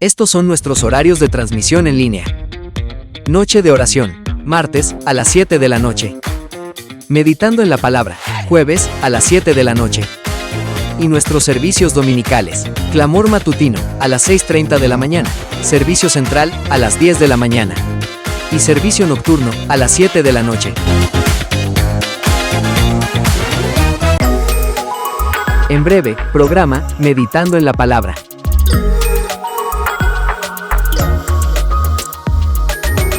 Estos son nuestros horarios de transmisión en línea. Noche de oración, martes, a las 7 de la noche. Meditando en la palabra, jueves, a las 7 de la noche. Y nuestros servicios dominicales, clamor matutino, a las 6:30 de la mañana, servicio central, a las 10 de la mañana. Y servicio nocturno, a las 7 de la noche. En breve, programa Meditando en la Palabra.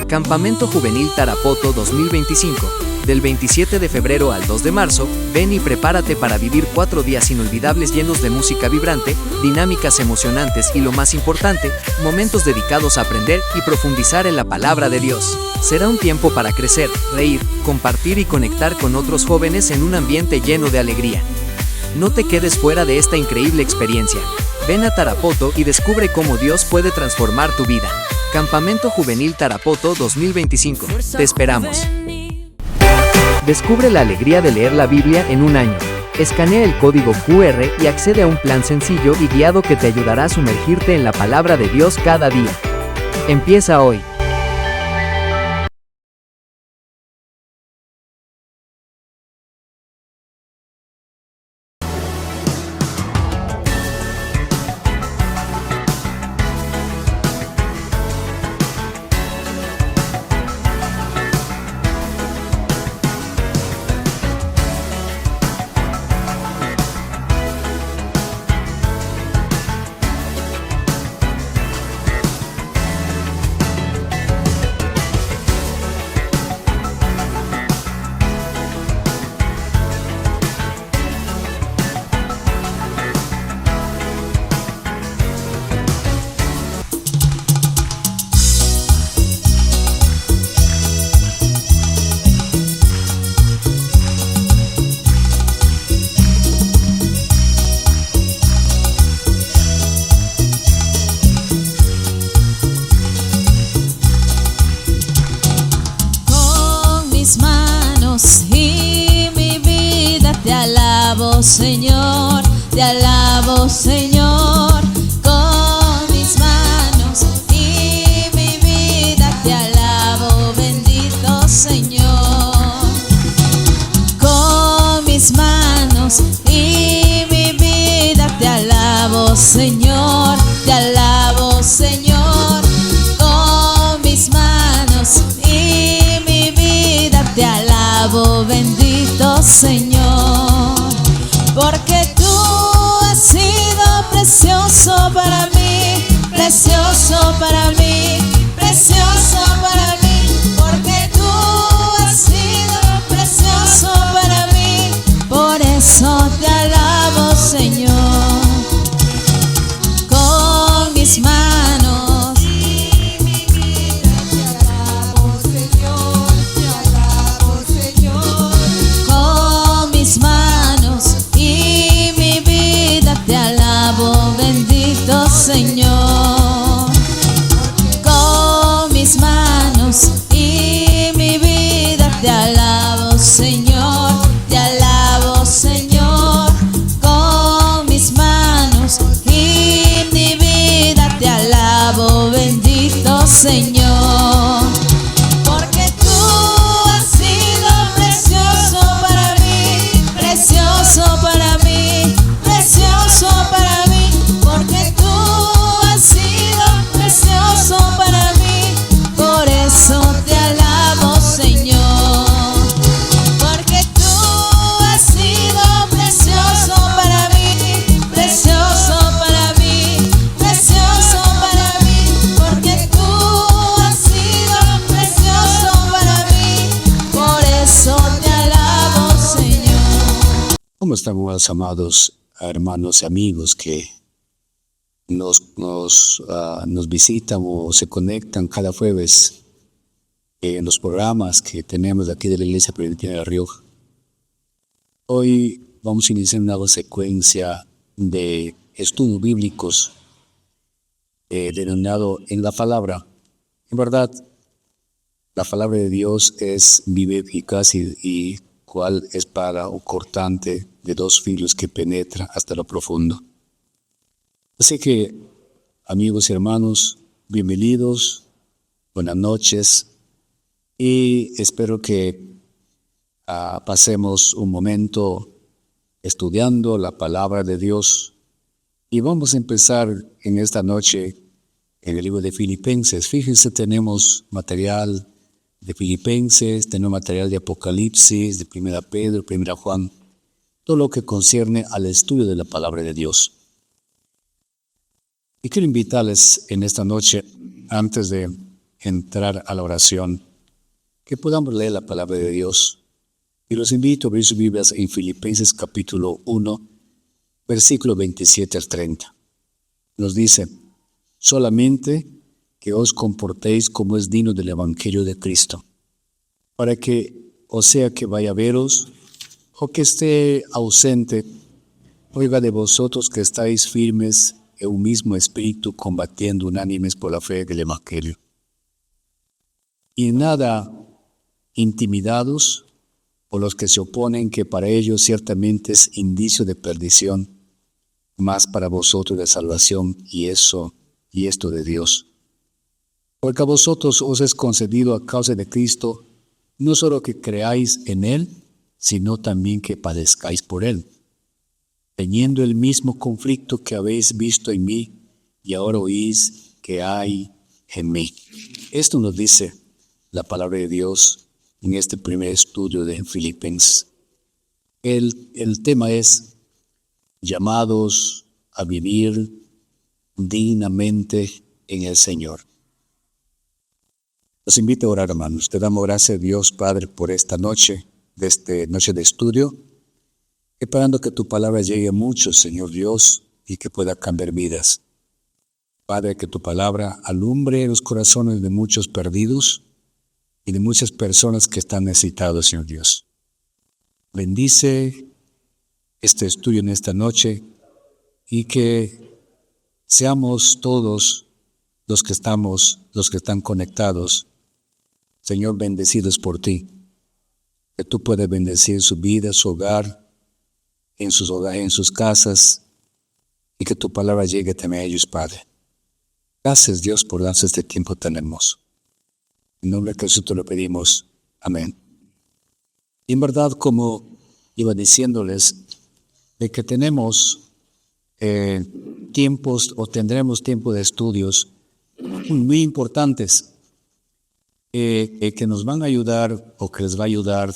Campamento Juvenil Tarapoto 2025. Del 27 de febrero al 2 de marzo, ven y prepárate para vivir 4 días inolvidables llenos de música vibrante, dinámicas emocionantes y lo más importante, momentos dedicados a aprender y profundizar en la palabra de Dios. Será un tiempo para crecer, reír, compartir y conectar con otros jóvenes en un ambiente lleno de alegría. No te quedes fuera de esta increíble experiencia. Ven a Tarapoto y descubre cómo Dios puede transformar tu vida. Campamento Juvenil Tarapoto 2025. Te esperamos. Descubre la alegría de leer la Biblia en un año. Escanea el código QR y accede a un plan sencillo y guiado que te ayudará a sumergirte en la palabra de Dios cada día. Empieza hoy. Señor, te alabo, Señor, con mis manos y mi vida te alabo, bendito Señor. Con mis manos y mi vida te alabo, Señor, te alabo, Señor. Con mis manos y mi vida te alabo, bendito Señor. Porque tú has sido precioso para mí, precioso para mí, precioso para mí. Porque tú has sido precioso para mí, por eso te alabo, Señor. Con mis manos y mi vida te alabo, Señor, te alabo, Señor. Con mis manos y mi vida te alabo, bendito Señor. Con mis manos y mi vida te alabo, Señor, te alabo, Señor. Con mis manos y mi vida te alabo, bendito Señor. Porque tú has sido precioso para mí, precioso para mí, precioso para mí. Porque tú has sido precioso para mí, por eso te alabo, Señor. Porque tú has sido precioso para mí, precioso para mí, precioso para mí. Porque tú has sido precioso para mí, por eso te alabo, Señor. ¿Cómo estamos, amados hermanos y amigos que nos visitan o se conectan cada jueves en los programas que tenemos aquí de la Iglesia Presbiteriana de La Rioja? Hoy vamos a iniciar una nueva secuencia de estudios bíblicos denominado En la Palabra. En verdad, la palabra de Dios es viva, eficaz y cual espada o cortante de 2 filos que penetra hasta lo profundo. Así que amigos y hermanos, bienvenidos, buenas noches y espero que pasemos un momento estudiando la palabra de Dios y vamos a empezar en esta noche en el libro de Filipenses. Fíjense, tenemos material de Filipenses, tenemos material de Apocalipsis, de 1 Pedro, 1 Juan, todo lo que concierne al estudio de la palabra de Dios. Y quiero invitarles en esta noche, antes de entrar a la oración, que podamos leer la palabra de Dios. Y los invito a abrir sus Biblias en Filipenses capítulo 1, versículo 27 al 30. Nos dice: solamente que os comportéis como es digno del Evangelio de Cristo, para que, o sea que vaya a veros, o que esté ausente, oiga de vosotros que estáis firmes en un mismo espíritu, combatiendo unánimes por la fe del Evangelio. Y en nada intimidados por los que se oponen, que para ellos ciertamente es indicio de perdición, mas para vosotros de salvación, y esto de Dios. Porque a vosotros os es concedido a causa de Cristo, no solo que creáis en Él, sino también que padezcáis por Él, teniendo el mismo conflicto que habéis visto en mí, y ahora oís que hay en mí. Esto nos dice la palabra de Dios en este primer estudio de Filipenses. El tema es llamados a vivir dignamente en el Señor. Los invito a orar, hermanos. Te damos gracias, Dios Padre, por esta noche, de esta noche de estudio, esperando que tu palabra llegue a muchos, Señor Dios, y que pueda cambiar vidas. Padre, que tu palabra alumbre los corazones de muchos perdidos y de muchas personas que están necesitados, Señor Dios. Bendice este estudio en esta noche y que seamos todos los que están conectados, Señor, bendecidos por ti. Que tú puedas bendecir su vida, su hogar, en sus casas, y que tu palabra llegue también a ellos, Padre. Gracias, Dios, por darnos este tiempo tan hermoso. En nombre de Jesús te lo pedimos. Amén. Y en verdad, como iba diciéndoles, de que tenemos tendremos tiempo de estudios muy importantes que nos van a ayudar, o que les va a ayudar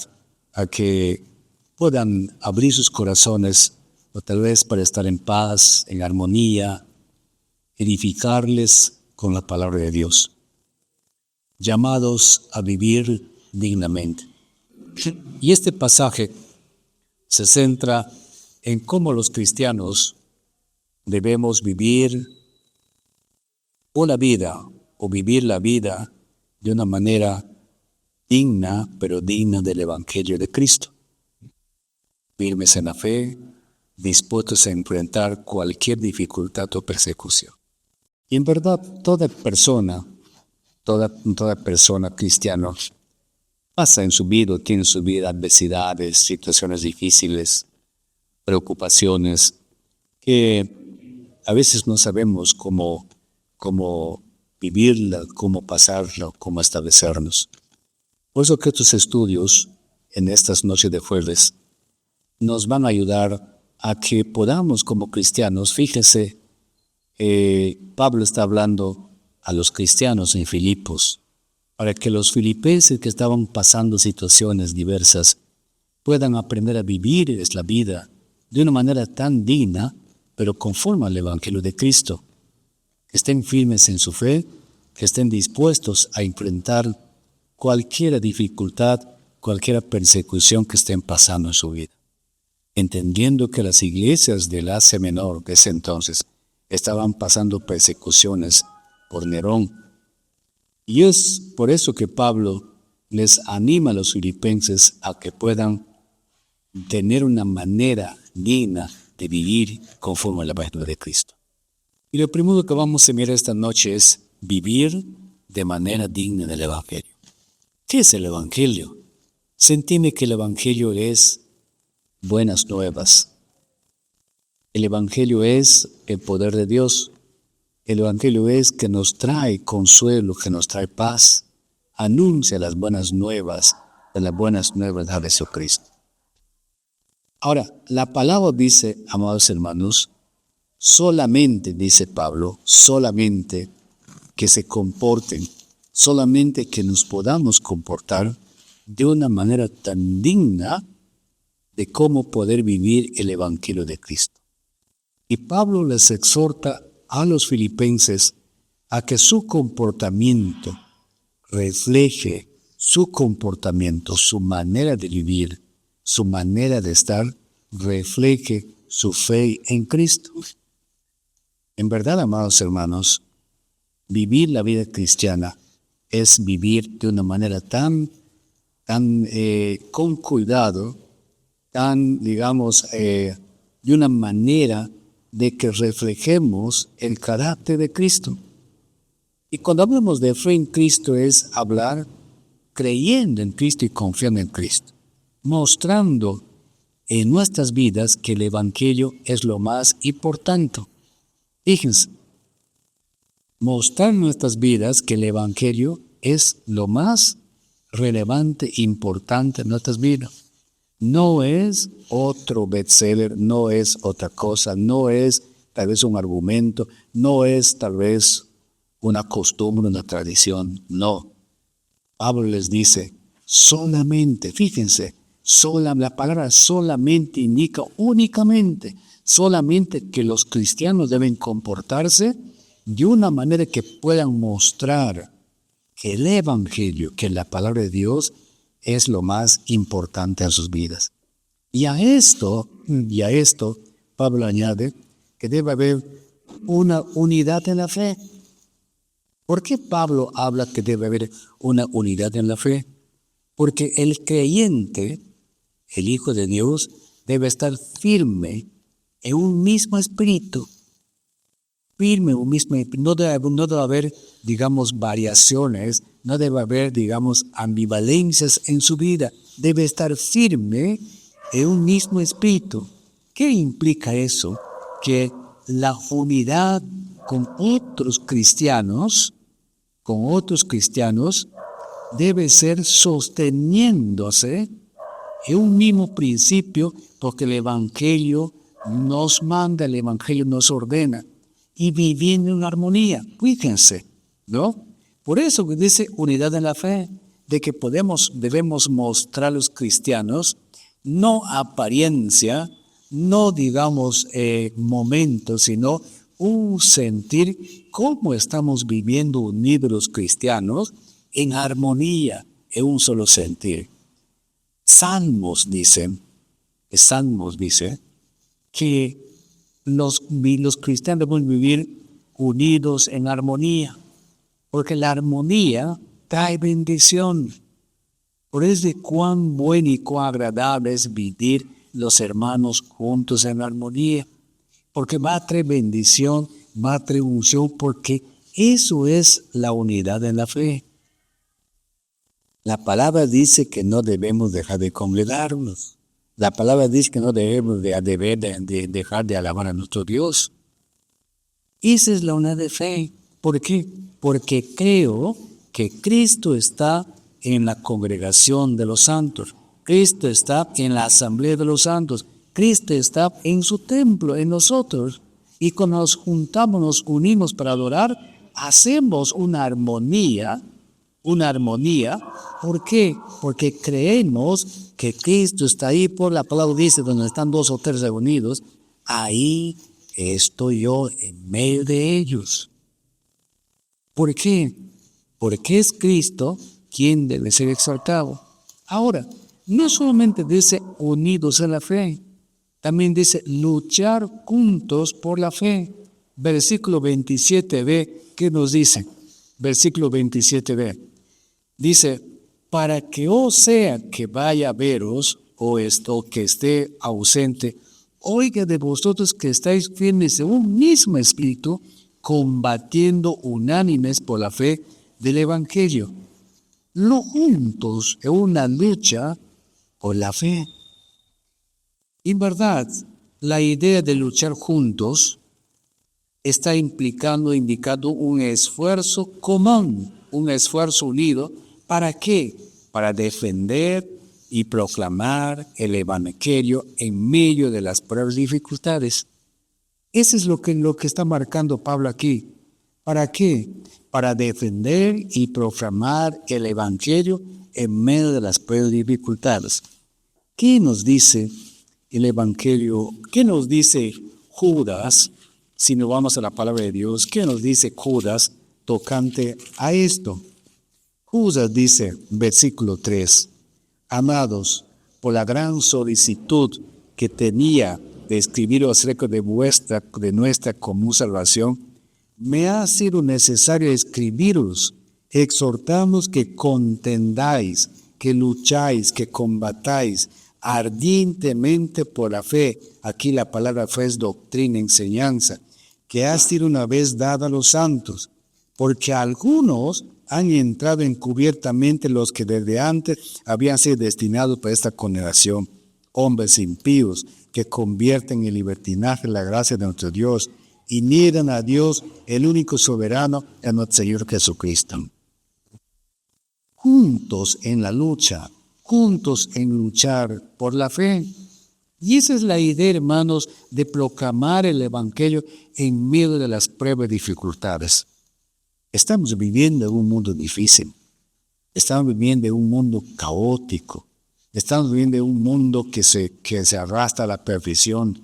a que puedan abrir sus corazones, o tal vez para estar en paz, en armonía, edificarles con la palabra de Dios. Llamados a vivir dignamente. Y este pasaje se centra en cómo los cristianos debemos vivir una vida, o vivir la vida de una manera digna, pero digna del Evangelio de Cristo. Firmes en la fe, dispuestos a enfrentar cualquier dificultad o persecución. Y en verdad, toda persona cristiana pasa en su vida, tiene en su vida adversidades, situaciones difíciles, preocupaciones, que a veces no sabemos cómo vivirla, cómo pasarla, cómo establecernos. Por eso que estos estudios en estas noches de jueves nos van a ayudar a que podamos como cristianos, fíjese, Pablo está hablando a los cristianos en Filipos, para que los filipenses que estaban pasando situaciones diversas puedan aprender a vivir la vida de una manera tan digna, pero conforme al Evangelio de Cristo. Que estén firmes en su fe, que estén dispuestos a enfrentar cualquier dificultad, cualquier persecución que estén pasando en su vida. Entendiendo que las iglesias del Asia Menor de ese entonces estaban pasando persecuciones por Nerón. Y es por eso que Pablo les anima a los filipenses a que puedan tener una manera digna de vivir conforme al Evangelio de Cristo. Y lo primero que vamos a mirar esta noche es vivir de manera digna del Evangelio. ¿Qué es el Evangelio? Se entiende que el Evangelio es buenas nuevas. El Evangelio es el poder de Dios El Evangelio es que nos trae consuelo, que nos trae paz. Anuncia las buenas nuevas de Jesucristo. Ahora, la palabra dice, amados hermanos, solamente, dice Pablo, solamente que se comporten, solamente que nos podamos comportar de una manera tan digna de cómo poder vivir el Evangelio de Cristo. Y Pablo les exhorta a los filipenses a que su comportamiento refleje su comportamiento, su manera de vivir, su manera de estar, refleje su fe en Cristo. En verdad, amados hermanos, vivir la vida cristiana es vivir de una manera tan con cuidado, de una manera de que reflejemos el carácter de Cristo. Y cuando hablamos de fe en Cristo es hablar creyendo en Cristo y confiando en Cristo, mostrando en nuestras vidas que el Evangelio es lo más importante. Fíjense, mostrar en nuestras vidas que el Evangelio es lo más relevante e importante en nuestras vidas. No es otro bestseller, no es otra cosa, no es tal vez un argumento, no es tal vez una costumbre, una tradición, no. Pablo les dice, solamente, fíjense, la palabra solamente indica únicamente, solamente que los cristianos deben comportarse de una manera que puedan mostrar que el Evangelio, que la palabra de Dios es lo más importante en sus vidas. Y a esto, Pablo añade que debe haber una unidad en la fe. ¿Por qué Pablo habla que debe haber una unidad en la fe? Porque el creyente, el Hijo de Dios, debe estar firme en un mismo espíritu. Firme en un mismo espíritu. No debe haber, variaciones, no debe haber, ambivalencias en su vida. Debe estar firme en un mismo espíritu. ¿Qué implica eso? Que la unidad con otros cristianos debe ser sosteniéndose en un mismo principio, porque el Evangelio nos manda, el Evangelio nos ordena, y viviendo en armonía. Fíjense, ¿no? Por eso dice unidad en la fe, de que debemos mostrar a los cristianos, no apariencia, no momentos, sino un sentir cómo estamos viviendo unidos los cristianos en armonía, en un solo sentir. Salmos dice que los cristianos deben vivir unidos en armonía, porque la armonía trae bendición. Por eso cuán bueno y cuán agradable es vivir los hermanos juntos en armonía, porque va a traer bendición, va a traer unción, porque eso es la unidad en la fe. La palabra dice que no debemos dejar de congregarnos. La palabra dice que no debemos de dejar de alabar a nuestro Dios. Esa es la unidad de fe. ¿Por qué? Porque creo que Cristo está en la congregación de los santos. Cristo está en la asamblea de los santos. Cristo está en su templo, en nosotros. Y cuando nos juntamos, nos unimos para adorar, hacemos una armonía. ¿Por qué? Porque creemos que Cristo está ahí. Por la palabra dice, donde están 2 o 3 reunidos, ahí estoy yo en medio de ellos. ¿Por qué? Porque es Cristo quien debe ser exaltado. Ahora, no solamente dice unidos en la fe, también dice luchar juntos por la fe. Versículo 27b, ¿qué nos dice? Versículo 27b. Dice, para que sea que vaya a veros, o que esté ausente, oiga de vosotros que estáis firmes en un mismo espíritu, combatiendo unánimes por la fe del Evangelio. No juntos en una lucha por la fe. En verdad, la idea de luchar juntos está indicando un esfuerzo común, un esfuerzo unido. ¿Para qué? Para defender y proclamar el Evangelio en medio de las pruebas y dificultades. Eso es lo que está marcando Pablo aquí. ¿Para qué? Para defender y proclamar el Evangelio en medio de las pruebas y dificultades. ¿Qué nos dice el Evangelio? ¿Qué nos dice Judas? Si no vamos a la palabra de Dios, ¿qué nos dice Judas tocante a esto? Judas dice, versículo 3, amados, por la gran solicitud que tenía de escribiros acerca de nuestra común salvación, me ha sido necesario escribiros, exhortamos que contendáis, que lucháis, que combatáis ardientemente por la fe. Aquí la palabra fe es doctrina, enseñanza, que ha sido una vez dada a los santos, porque algunos han entrado encubiertamente los que desde antes habían sido destinados para esta condenación, hombres impíos que convierten en libertinaje la gracia de nuestro Dios y niegan a Dios, el único soberano, a nuestro Señor Jesucristo. Juntos en la lucha, juntos en luchar por la fe. Y esa es la idea, hermanos, de proclamar el Evangelio en medio de las pruebas y dificultades. Estamos viviendo en un mundo difícil. Estamos viviendo en un mundo caótico. Estamos viviendo en un mundo que se arrastra a la perfección.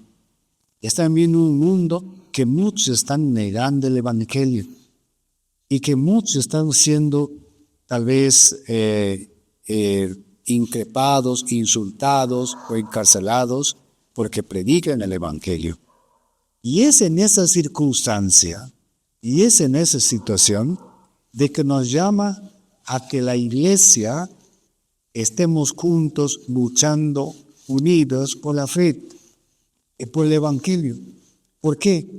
Estamos viviendo en un mundo que muchos están negando el Evangelio y que muchos están siendo tal vez increpados, insultados o encarcelados porque predican el Evangelio. Y es en esa circunstancia, y es en esa situación de que nos llama a que la iglesia estemos juntos luchando, unidos por la fe y por el Evangelio. ¿Por qué?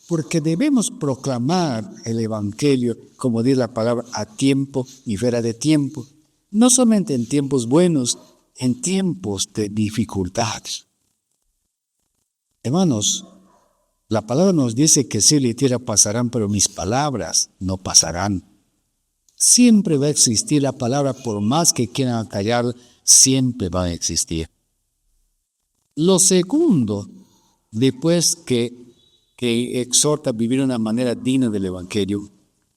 Porque debemos proclamar el Evangelio, como dice la palabra, a tiempo y fuera de tiempo. No solamente en tiempos buenos, en tiempos de dificultades. Hermanos, la palabra nos dice que cielo y tierra pasarán, pero mis palabras no pasarán. Siempre va a existir la palabra, por más que quieran callar, siempre va a existir. Lo segundo, después que exhorta a vivir de una manera digna del Evangelio,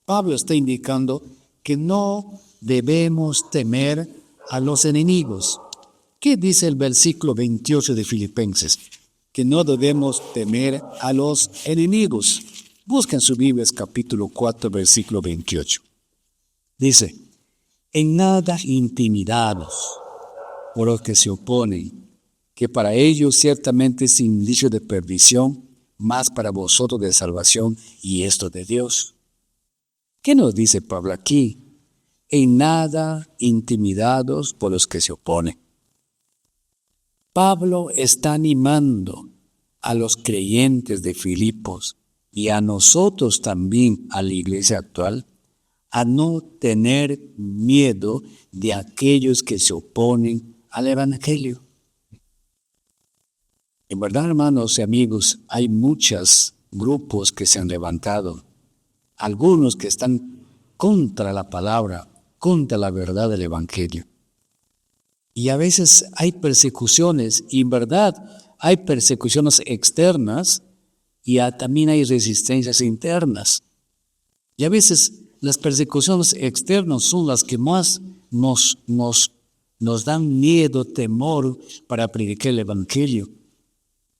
Pablo está indicando que no debemos temer a los enemigos. ¿Qué dice el versículo 28 de Filipenses? Que no debemos temer a los enemigos. Busquen su Biblia, capítulo 4, versículo 28. Dice, en nada intimidados por los que se oponen, que para ellos ciertamente es indicio de perdición, más para vosotros de salvación, y esto de Dios. ¿Qué nos dice Pablo aquí? En nada intimidados por los que se oponen. Pablo está animando a los creyentes de Filipos y a nosotros también, a la iglesia actual, a no tener miedo de aquellos que se oponen al Evangelio. En verdad, hermanos y amigos, hay muchos grupos que se han levantado, algunos que están contra la palabra, contra la verdad del Evangelio. Y a veces hay persecuciones, y en verdad hay persecuciones externas y también hay resistencias internas. Y a veces las persecuciones externas son las que más nos dan miedo, temor para predicar el Evangelio.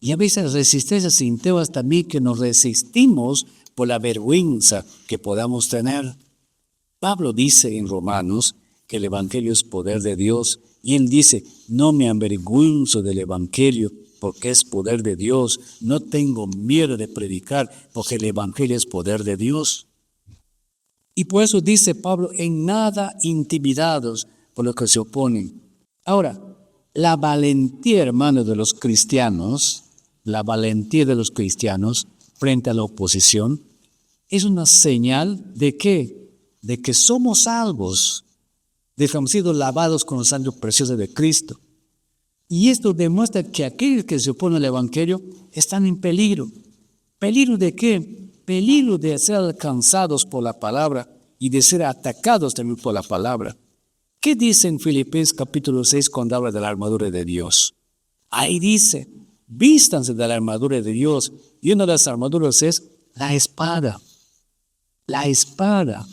Y a veces resistencias internas también que nos resistimos por la vergüenza que podamos tener. Pablo dice en Romanos que el Evangelio es poder de Dios. Y él dice, no me avergüenzo del Evangelio porque es poder de Dios. No tengo miedo de predicar porque el Evangelio es poder de Dios. Y por eso dice Pablo, en nada intimidados por los que se oponen. Ahora, la valentía, hermanos, de los cristianos, la valentía de los cristianos frente a la oposición, es una señal ¿de qué? De que somos salvos, de que hemos sido lavados con la sangre preciosa de Cristo. Y esto demuestra que aquellos que se oponen al Evangelio están en peligro. ¿Peligro de qué? peligro de ser alcanzados por la palabra y de ser atacados también por la palabra. ¿Qué dice en Filipenses capítulo 6 cuando habla de la armadura de Dios? Ahí dice, vístanse de la armadura de Dios. Y una de las armaduras es la espada. La espada.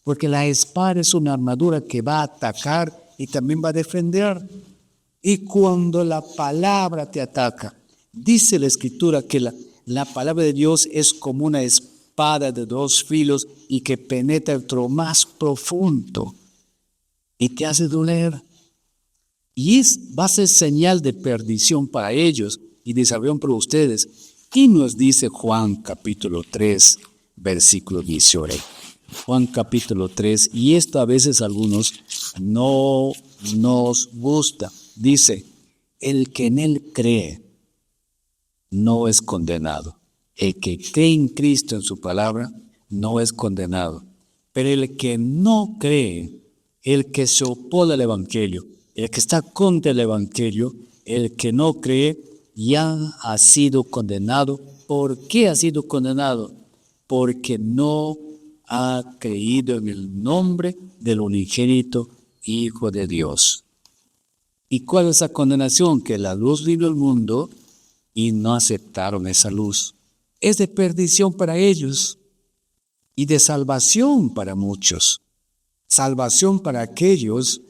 Porque la espada es una armadura que va a atacar y también va a defender. Y cuando la palabra te ataca, dice la Escritura que la palabra de Dios es como una espada de dos filos y que penetra lo más profundo y te hace doler. Y va a ser señal de perdición para ellos y de salvación para ustedes. ¿Qué nos dice Juan capítulo 3, versículo 18? Juan capítulo 3, y esto a veces a algunos no nos gusta. Dice, el que en él cree no es condenado. El que cree en Cristo, en su palabra, no es condenado. Pero el que no cree, el que se opone al Evangelio, el que está contra el Evangelio, el que no cree, ya ha sido condenado. ¿Por qué ha sido condenado? Porque no ha creído en el nombre del unigénito Hijo de Dios. ¿Y cuál es la condenación? Que la luz vino al mundo y no aceptaron esa luz. Es de perdición para ellos y de salvación para muchos. Salvación para aquellos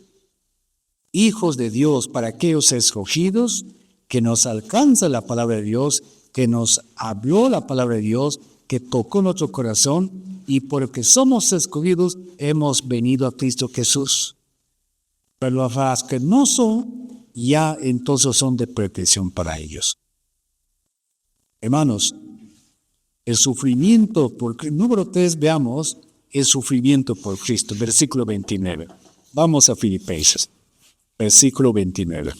hijos de Dios, para aquellos escogidos que nos alcanza la palabra de Dios, que nos habló la palabra de Dios, que tocó nuestro corazón, y porque somos escogidos hemos venido a Cristo Jesús. Pero los que no son, ya entonces son de perdición para ellos. Hermanos, el sufrimiento, número 3, veamos el sufrimiento por Cristo, versículo 29. Vamos a Filipenses, versículo 29.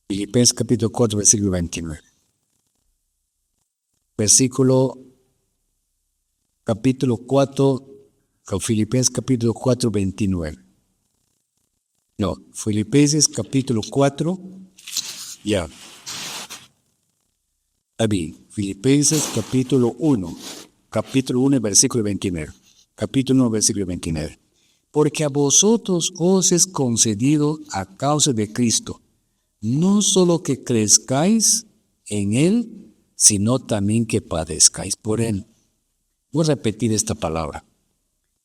Filipenses capítulo 4, versículo 29. Capítulo 4, Filipenses capítulo 4, 29. No, Filipenses capítulo 4, ya. Filipenses capítulo 1, versículo 29. Capítulo 1, versículo 29. Porque a vosotros os es concedido a causa de Cristo, no solo que crezcáis en Él, sino también que padezcáis por Él. Voy a repetir esta palabra.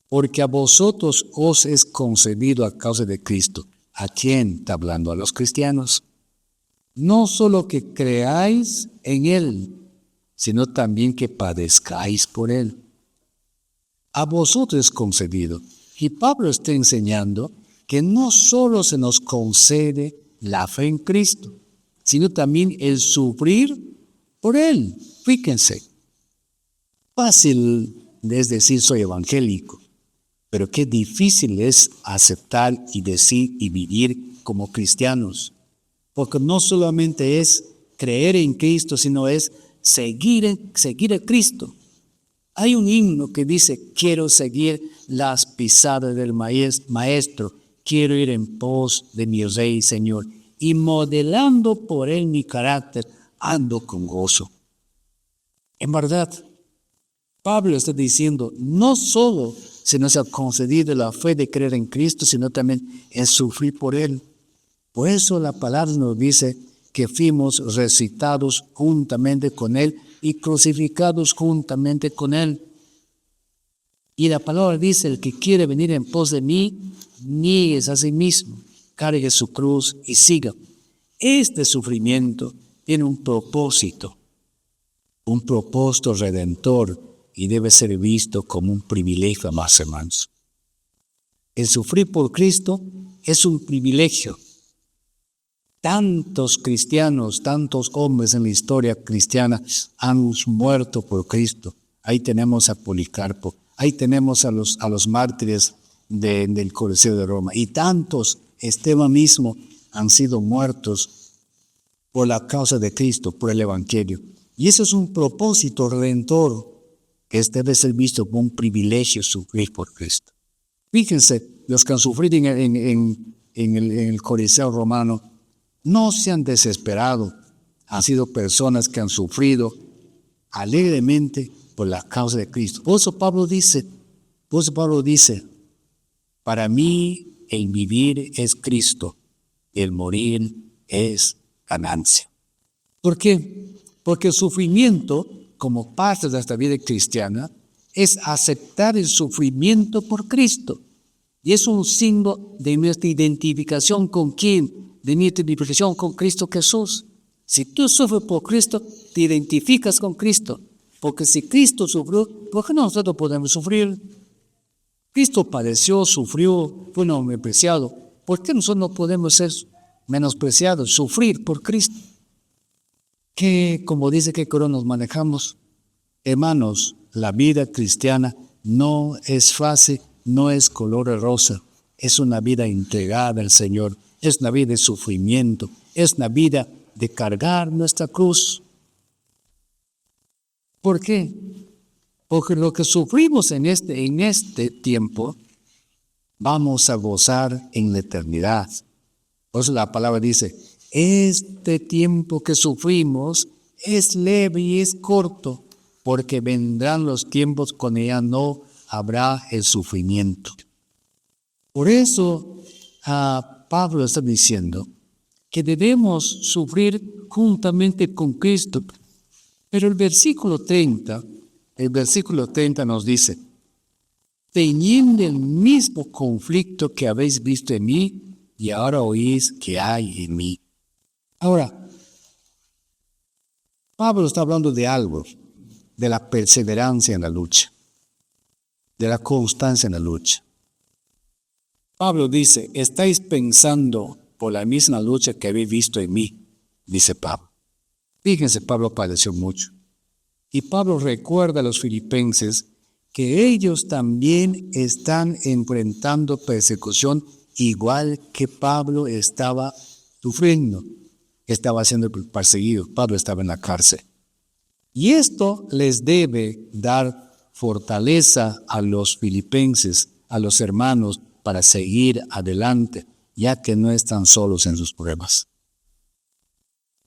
Porque a vosotros os es concedido a causa de Cristo. ¿A quién está hablando? A los cristianos. No solo que creáis en Él, sino también que padezcáis por Él. A vosotros es concedido. Y Pablo está enseñando que no solo se nos concede la fe en Cristo, sino también el sufrir por Él. Fíjense, fácil es decir soy evangélico, pero qué difícil es aceptar y decir y vivir como cristianos. Porque no solamente es creer en Cristo, sino es seguir a Cristo. Hay un himno que dice, quiero seguir las pisadas del Maestro, quiero ir en pos de mi Rey y Señor, y modelando por Él mi carácter, ando con gozo. En verdad, Pablo está diciendo, no solo se nos ha concedido la fe de creer en Cristo, sino también en sufrir por Él. Por eso la palabra nos dice que fuimos resucitados juntamente con Él y crucificados juntamente con Él. Y la palabra dice, el que quiere venir en pos de mí, niegues a sí mismo, cargue su cruz y siga. Este sufrimiento tiene un propósito redentor y debe ser visto como un privilegio, más hermanos. El sufrir por Cristo es un privilegio. Tantos cristianos, tantos hombres en la historia cristiana han muerto por Cristo. Ahí tenemos a Policarpo, ahí tenemos a los mártires del Coliseo de Roma. Y tantos, Esteban mismo, han sido muertos por la causa de Cristo, por el Evangelio. Y eso es un propósito redentor que debe ser visto como un privilegio sufrir por Cristo. Fíjense, los que han sufrido en el Coliseo romano no se han desesperado. Han sido personas que han sufrido alegremente por la causa de Cristo. Por eso Pablo dice, para mí el vivir es Cristo, el morir es ganancia. ¿Por qué? Porque el sufrimiento, como parte de esta vida cristiana, es aceptar el sufrimiento por Cristo. Y es un signo de nuestra identificación con ¿quién? De nuestra identificación con Cristo Jesús. Si tú sufres por Cristo, te identificas con Cristo. Porque si Cristo sufrió, ¿por qué nosotros podemos sufrir? Cristo padeció, sufrió, fue menospreciado. ¿Por qué nosotros no podemos ser menospreciados, sufrir por Cristo? Que, como dice que nos manejamos, hermanos, la vida cristiana no es fácil, no es color de rosa. Es una vida entregada al Señor. Es una vida de sufrimiento. Es una vida de cargar nuestra cruz. ¿Por qué? Porque lo que sufrimos en este tiempo, vamos a gozar en la eternidad. Por eso la palabra dice, este tiempo que sufrimos es leve y es corto, porque vendrán los tiempos cuando ya no habrá el sufrimiento. Por eso Pablo está diciendo que debemos sufrir juntamente con Cristo. Pero el versículo 30 nos dice, teniendo el mismo conflicto que habéis visto en mí y ahora oís que hay en mí. Ahora, Pablo está hablando de algo, de la perseverancia en la lucha, de la constancia en la lucha. Pablo dice, estáis pensando por la misma lucha que habéis visto en mí, dice Pablo. Fíjense, Pablo padeció mucho. Y Pablo recuerda a los filipenses que ellos también están enfrentando persecución igual que Pablo estaba sufriendo, estaba siendo perseguido. Pablo estaba en la cárcel. Y esto les debe dar fortaleza a los filipenses, a los hermanos, para seguir adelante, ya que no están solos en sus pruebas.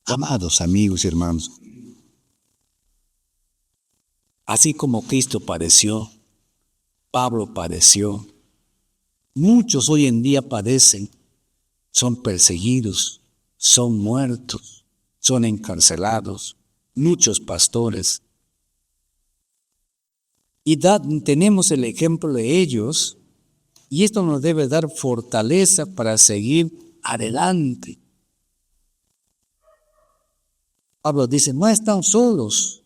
Amados amigos y hermanos, así como Cristo padeció, Pablo padeció, muchos hoy en día padecen, son perseguidos, son muertos, son encarcelados, muchos pastores. Y tenemos el ejemplo de ellos, y esto nos debe dar fortaleza para seguir adelante. Pablo dice, no están solos.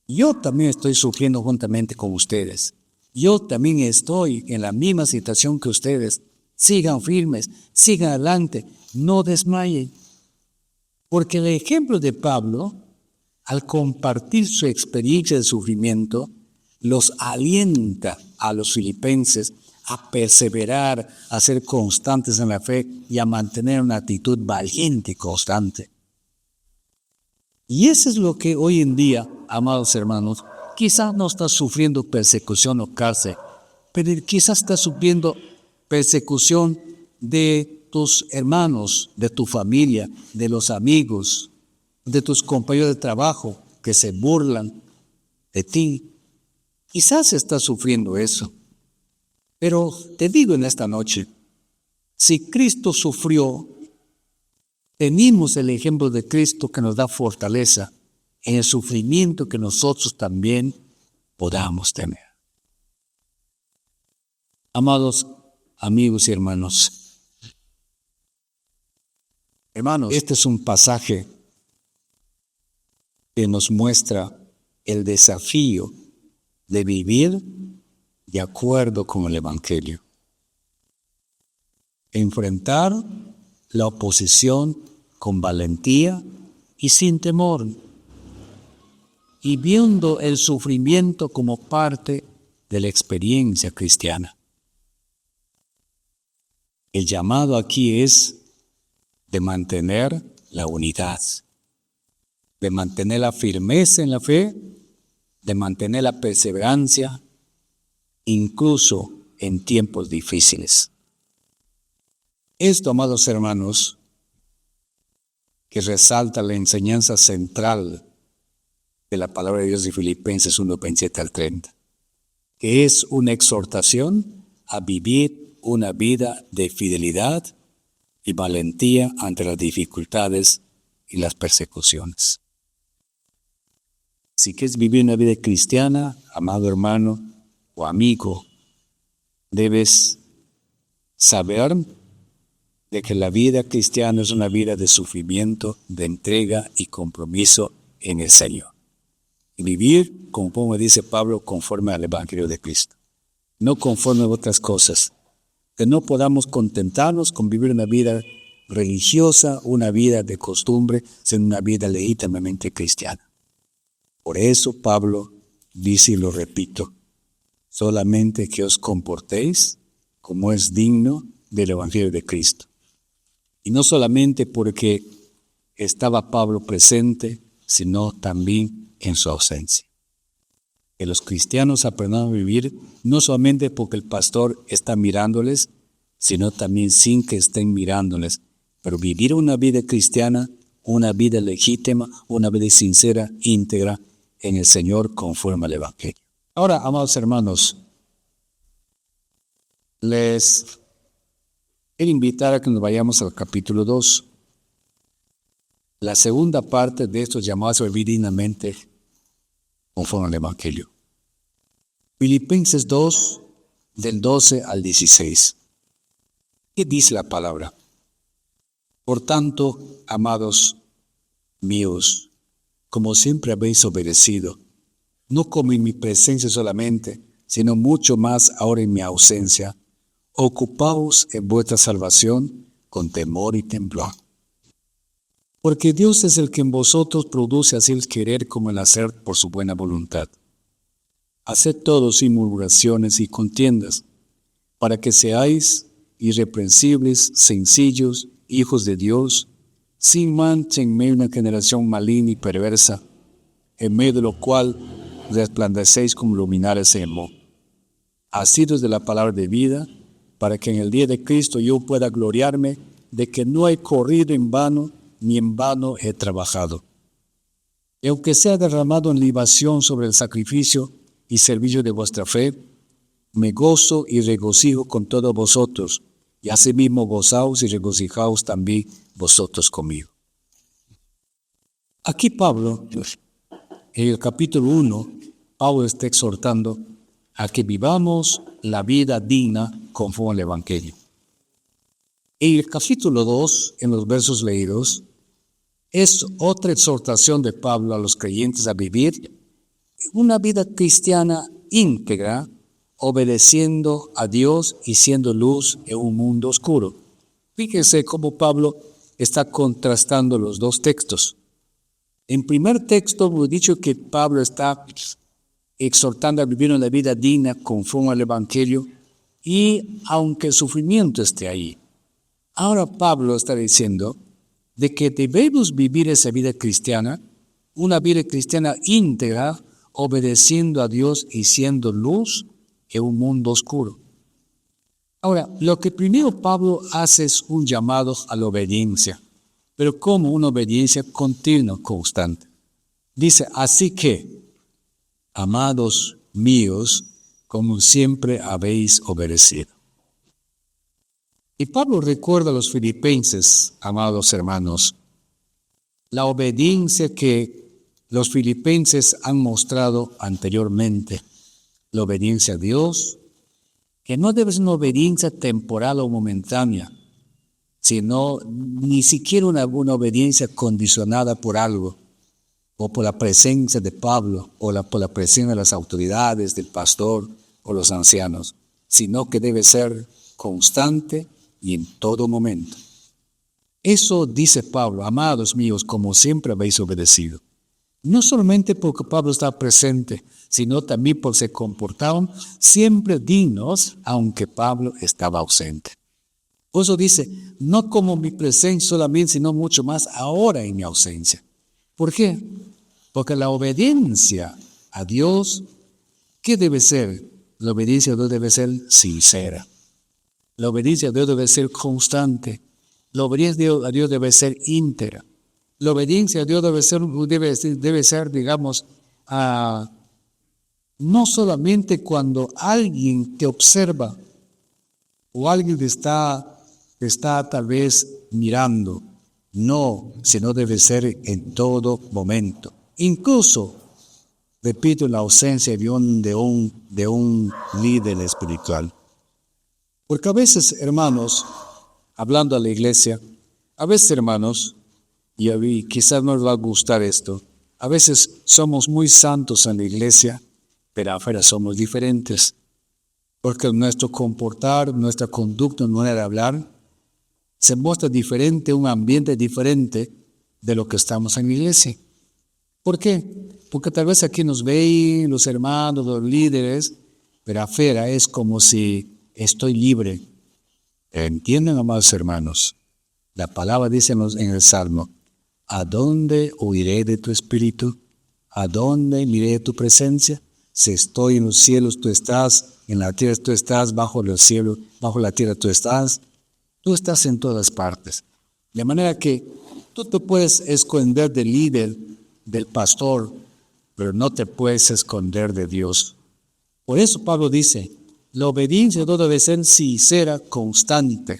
Yo también estoy sufriendo juntamente con ustedes. Yo también estoy en la misma situación que ustedes. Sigan firmes, sigan adelante, no desmayen. Porque el ejemplo de Pablo, al compartir su experiencia de sufrimiento, los alienta a los filipenses a perseverar, a ser constantes en la fe y a mantener una actitud valiente y constante. Y eso es lo que hoy en día, amados hermanos, quizás no estás sufriendo persecución o cárcel, pero quizás estás sufriendo persecución de tus hermanos, de tu familia, de los amigos, de tus compañeros de trabajo que se burlan de ti. Quizás estás sufriendo eso. Pero te digo en esta noche, si Cristo sufrió, tenemos el ejemplo de Cristo que nos da fortaleza en el sufrimiento que nosotros también podamos tener. Amados amigos y hermanos, este es un pasaje que nos muestra el desafío de vivir de acuerdo con el Evangelio. Enfrentar la oposición con valentía y sin temor, y viendo el sufrimiento como parte de la experiencia cristiana. El llamado aquí es de mantener la unidad, de mantener la firmeza en la fe, de mantener la perseverancia, incluso en tiempos difíciles. Esto, amados hermanos, que resalta la enseñanza central de la palabra de Dios de Filipenses 1, 27 al 30, que es una exhortación a vivir una vida de fidelidad y valentía ante las dificultades y las persecuciones. Si quieres vivir una vida cristiana, amado hermano o amigo, debes saber de que la vida cristiana es una vida de sufrimiento, de entrega y compromiso en el Señor. Y vivir, como dice Pablo, conforme al Evangelio de Cristo, no conforme a otras cosas. Que no podamos contentarnos con vivir una vida religiosa, una vida de costumbre, sino una vida legítimamente cristiana. Por eso Pablo dice, y lo repito, solamente que os comportéis como es digno del Evangelio de Cristo. Y no solamente porque estaba Pablo presente, sino también en su ausencia. Que los cristianos aprendan a vivir no solamente porque el pastor está mirándoles, sino también sin que estén mirándoles, pero vivir una vida cristiana, una vida legítima, una vida sincera, íntegra en el Señor conforme al Evangelio. Ahora, amados hermanos, les quiero invitar a que nos vayamos al capítulo 2. La segunda parte de estos llamados a vivir dignamente conforme al Evangelio. Filipenses 2, del 12 al 16. ¿Qué dice la palabra? Por tanto, amados míos, como siempre habéis obedecido, no como en mi presencia solamente, sino mucho más ahora en mi ausencia, ocupaos en vuestra salvación con temor y temblor. Porque Dios es el que en vosotros produce así el querer como el hacer por su buena voluntad. Haced todo sin murmuraciones y contiendas, para que seáis irreprensibles, sencillos, hijos de Dios, sin mancha en medio de una generación maligna y perversa, en medio de lo cual resplandecéis como luminares en el mundo. Asidos de la palabra de vida, para que en el día de Cristo yo pueda gloriarme de que no he corrido en vano, ni en vano he trabajado. Y aunque sea derramado en libación sobre el sacrificio y servicio de vuestra fe, me gozo y regocijo con todos vosotros, y asimismo gozaos y regocijaos también vosotros conmigo. Aquí Pablo, en el capítulo 1, Pablo está exhortando a que vivamos la vida digna conforme al Evangelio. En el capítulo 2, en los versos leídos, es otra exhortación de Pablo a los creyentes a vivir una vida cristiana íntegra, obedeciendo a Dios y siendo luz en un mundo oscuro. Fíjense cómo Pablo está contrastando los dos textos. En primer texto hemos dicho que Pablo está exhortando a vivir una vida digna conforme al Evangelio y aunque el sufrimiento esté ahí. Ahora Pablo está diciendo de que debemos vivir esa vida cristiana, una vida cristiana íntegra, obedeciendo a Dios y siendo luz en un mundo oscuro. Ahora, lo que primero Pablo hace es un llamado a la obediencia, pero como una obediencia continua, constante. Dice, así que, amados míos, como siempre habéis obedecido. Y Pablo recuerda a los filipenses, amados hermanos, la obediencia que los filipenses han mostrado anteriormente, la obediencia a Dios, que no debe ser una obediencia temporal o momentánea, sino ni siquiera una obediencia condicionada por algo, o por la presencia de Pablo, o por la presencia de las autoridades, del pastor o los ancianos, sino que debe ser constante y en todo momento. Eso dice Pablo, amados míos, como siempre habéis obedecido. No solamente porque Pablo estaba presente, sino también porque se comportaban siempre dignos, aunque Pablo estaba ausente. Por eso dice, no como mi presencia solamente, sino mucho más ahora en mi ausencia. ¿Por qué? Porque la obediencia a Dios, ¿qué debe ser? La obediencia a Dios debe ser sincera. La obediencia a Dios debe ser constante. La obediencia a Dios debe ser íntegra. La obediencia a Dios debe ser, digamos, no solamente cuando alguien te observa o alguien te está tal vez mirando, no, sino debe ser en todo momento. Incluso, repito, en la ausencia de un líder espiritual. Porque a veces, hermanos, hablando a la iglesia, a veces, hermanos, y quizás no les va a gustar esto, a veces somos muy santos en la iglesia, pero afuera somos diferentes. Porque nuestro comportar, nuestra conducta, nuestra manera de hablar, se muestra diferente, un ambiente diferente de lo que estamos en la iglesia. ¿Por qué? Porque tal vez aquí nos ven los hermanos, los líderes, pero afuera es como si estoy libre. ¿Entienden, amados hermanos? La palabra dice en el Salmo, ¿a dónde huiré de tu espíritu? ¿A dónde iré de tu presencia? Si estoy en los cielos, tú estás, en la tierra tú estás, bajo los cielos, bajo la tierra tú estás en todas partes. De manera que tú te puedes esconder del líder, del pastor, pero no te puedes esconder de Dios. Por eso Pablo dice, la obediencia no debe ser sincera, constante,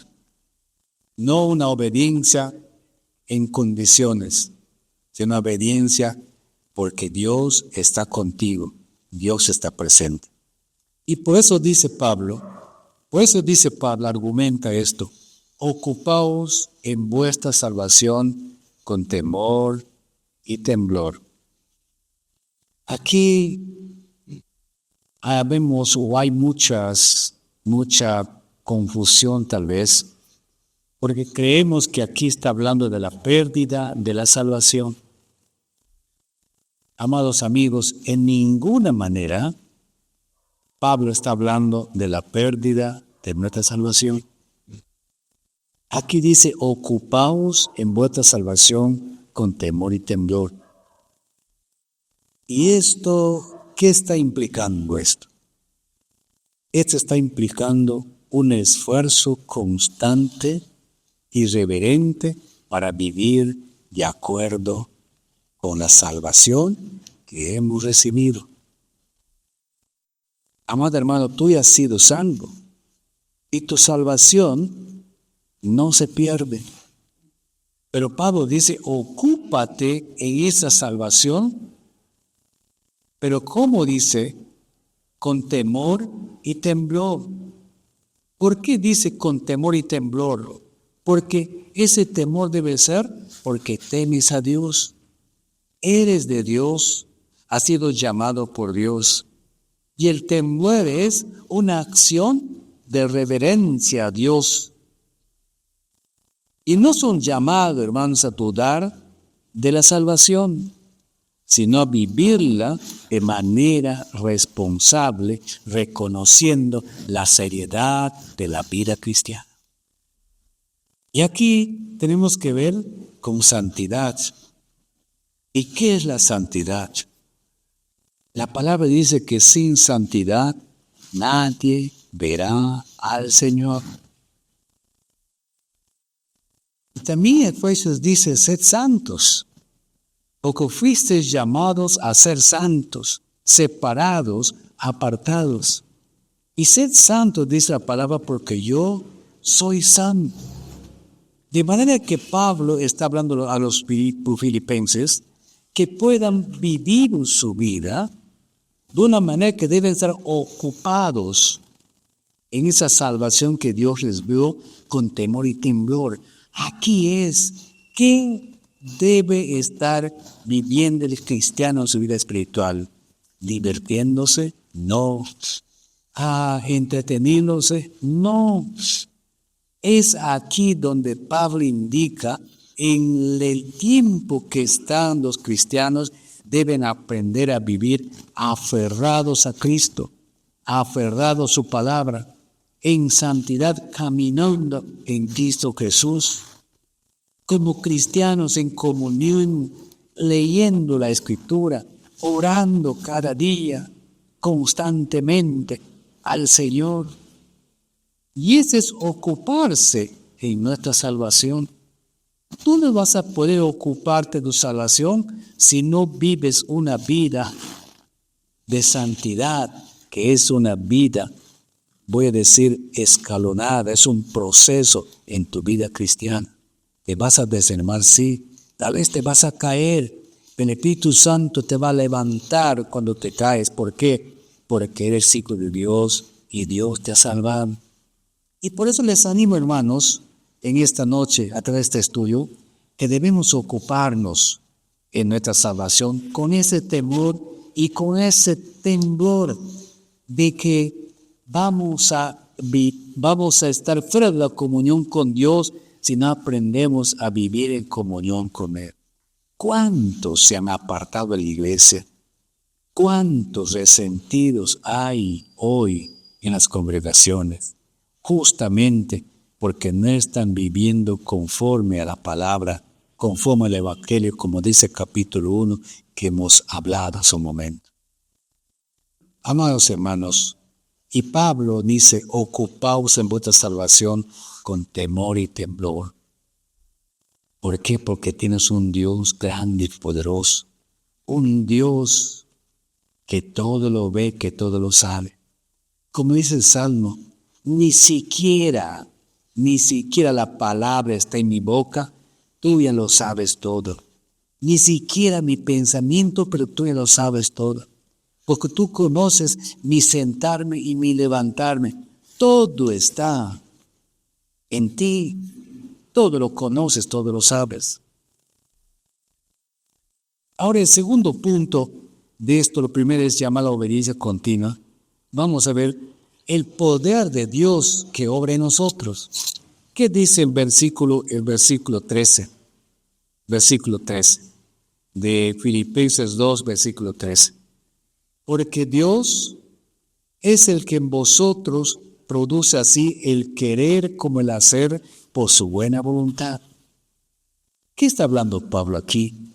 no una obediencia en condiciones, sino una obediencia porque Dios está contigo, Dios está presente. Y por eso dice Pablo, argumenta esto, ocupaos en vuestra salvación con temor y temblor. Aquí vemos o hay mucha confusión tal vez, porque creemos que aquí está hablando de la pérdida de la salvación. Amados amigos, en ninguna manera Pablo está hablando de la pérdida de nuestra salvación. Aquí dice, ocupaos en vuestra salvación con temor y temblor. ¿Y esto qué está implicando esto? Esto está implicando un esfuerzo constante y reverente para vivir de acuerdo con la salvación que hemos recibido. Amado hermano, tú ya has sido salvo y tu salvación no se pierde. Pero Pablo dice, ocúpate en esa salvación. Pero ¿cómo dice? Con temor y temblor. ¿Por qué dice con temor y temblor? Porque ese temor debe ser porque temes a Dios. Eres de Dios, has sido llamado por Dios. Y el temor es una acción de reverencia a Dios. Y no son llamados, hermanos, a dudar de la salvación, sino a vivirla de manera responsable, reconociendo la seriedad de la vida cristiana. Y aquí tenemos que ver con santidad. ¿Y qué es la santidad? La palabra dice que sin santidad nadie verá al Señor. Y también Efesios dice, sed santos, porque fuisteis llamados a ser santos, separados, apartados. Y sed santos, dice la palabra, porque yo soy santo. De manera que Pablo está hablando a los filipenses que puedan vivir su vida de una manera que deben estar ocupados en esa salvación que Dios les dio con temor y temblor. Aquí es, ¿quién debe estar viviendo el cristiano en su vida espiritual? ¿Divirtiéndose? No. ¿Entreteniéndose? No. Es aquí donde Pablo indica, en el tiempo que están los cristianos, deben aprender a vivir aferrados a Cristo, aferrados a su palabra, en santidad, caminando en Cristo Jesús, como cristianos en comunión, leyendo la Escritura, orando cada día, constantemente al Señor. Y ese es ocuparse en nuestra salvación. Tú no vas a poder ocuparte de tu salvación si no vives una vida de santidad, que es una vida, voy a decir, escalonada, es un proceso en tu vida cristiana. Te vas a desanimar, sí, tal vez te vas a caer, pero el Espíritu Santo te va a levantar cuando te caes. ¿Por qué? Porque eres hijo de Dios y Dios te ha salvado. Y por eso les animo, hermanos, en esta noche, a través de este estudio, que debemos ocuparnos en nuestra salvación con ese temor y con ese temblor de que vamos a estar fuera de la comunión con Dios si no aprendemos a vivir en comunión con Él. ¿Cuántos se han apartado de la iglesia? ¿Cuántos resentidos hay hoy en las congregaciones? Justamente porque no están viviendo conforme a la palabra, conforme al Evangelio, como dice el capítulo 1 que hemos hablado hace un momento. Amados hermanos, y Pablo dice, ocupaos en vuestra salvación con temor y temblor. ¿Por qué? Porque tienes un Dios grande y poderoso, un Dios que todo lo ve, que todo lo sabe. Como dice el Salmo, ni siquiera la palabra está en mi boca, tú ya lo sabes todo. Ni siquiera mi pensamiento, pero tú ya lo sabes todo. Porque tú conoces mi sentarme y mi levantarme. Todo está en ti. Todo lo conoces, todo lo sabes. Ahora el segundo punto de esto, lo primero es llamar a la obediencia continua. Vamos a ver el poder de Dios que obra en nosotros. ¿Qué dice el versículo 13? Versículo 13 de Filipenses 2, versículo 13. Porque Dios es el que en vosotros produce así el querer como el hacer por su buena voluntad. ¿Qué está hablando Pablo aquí?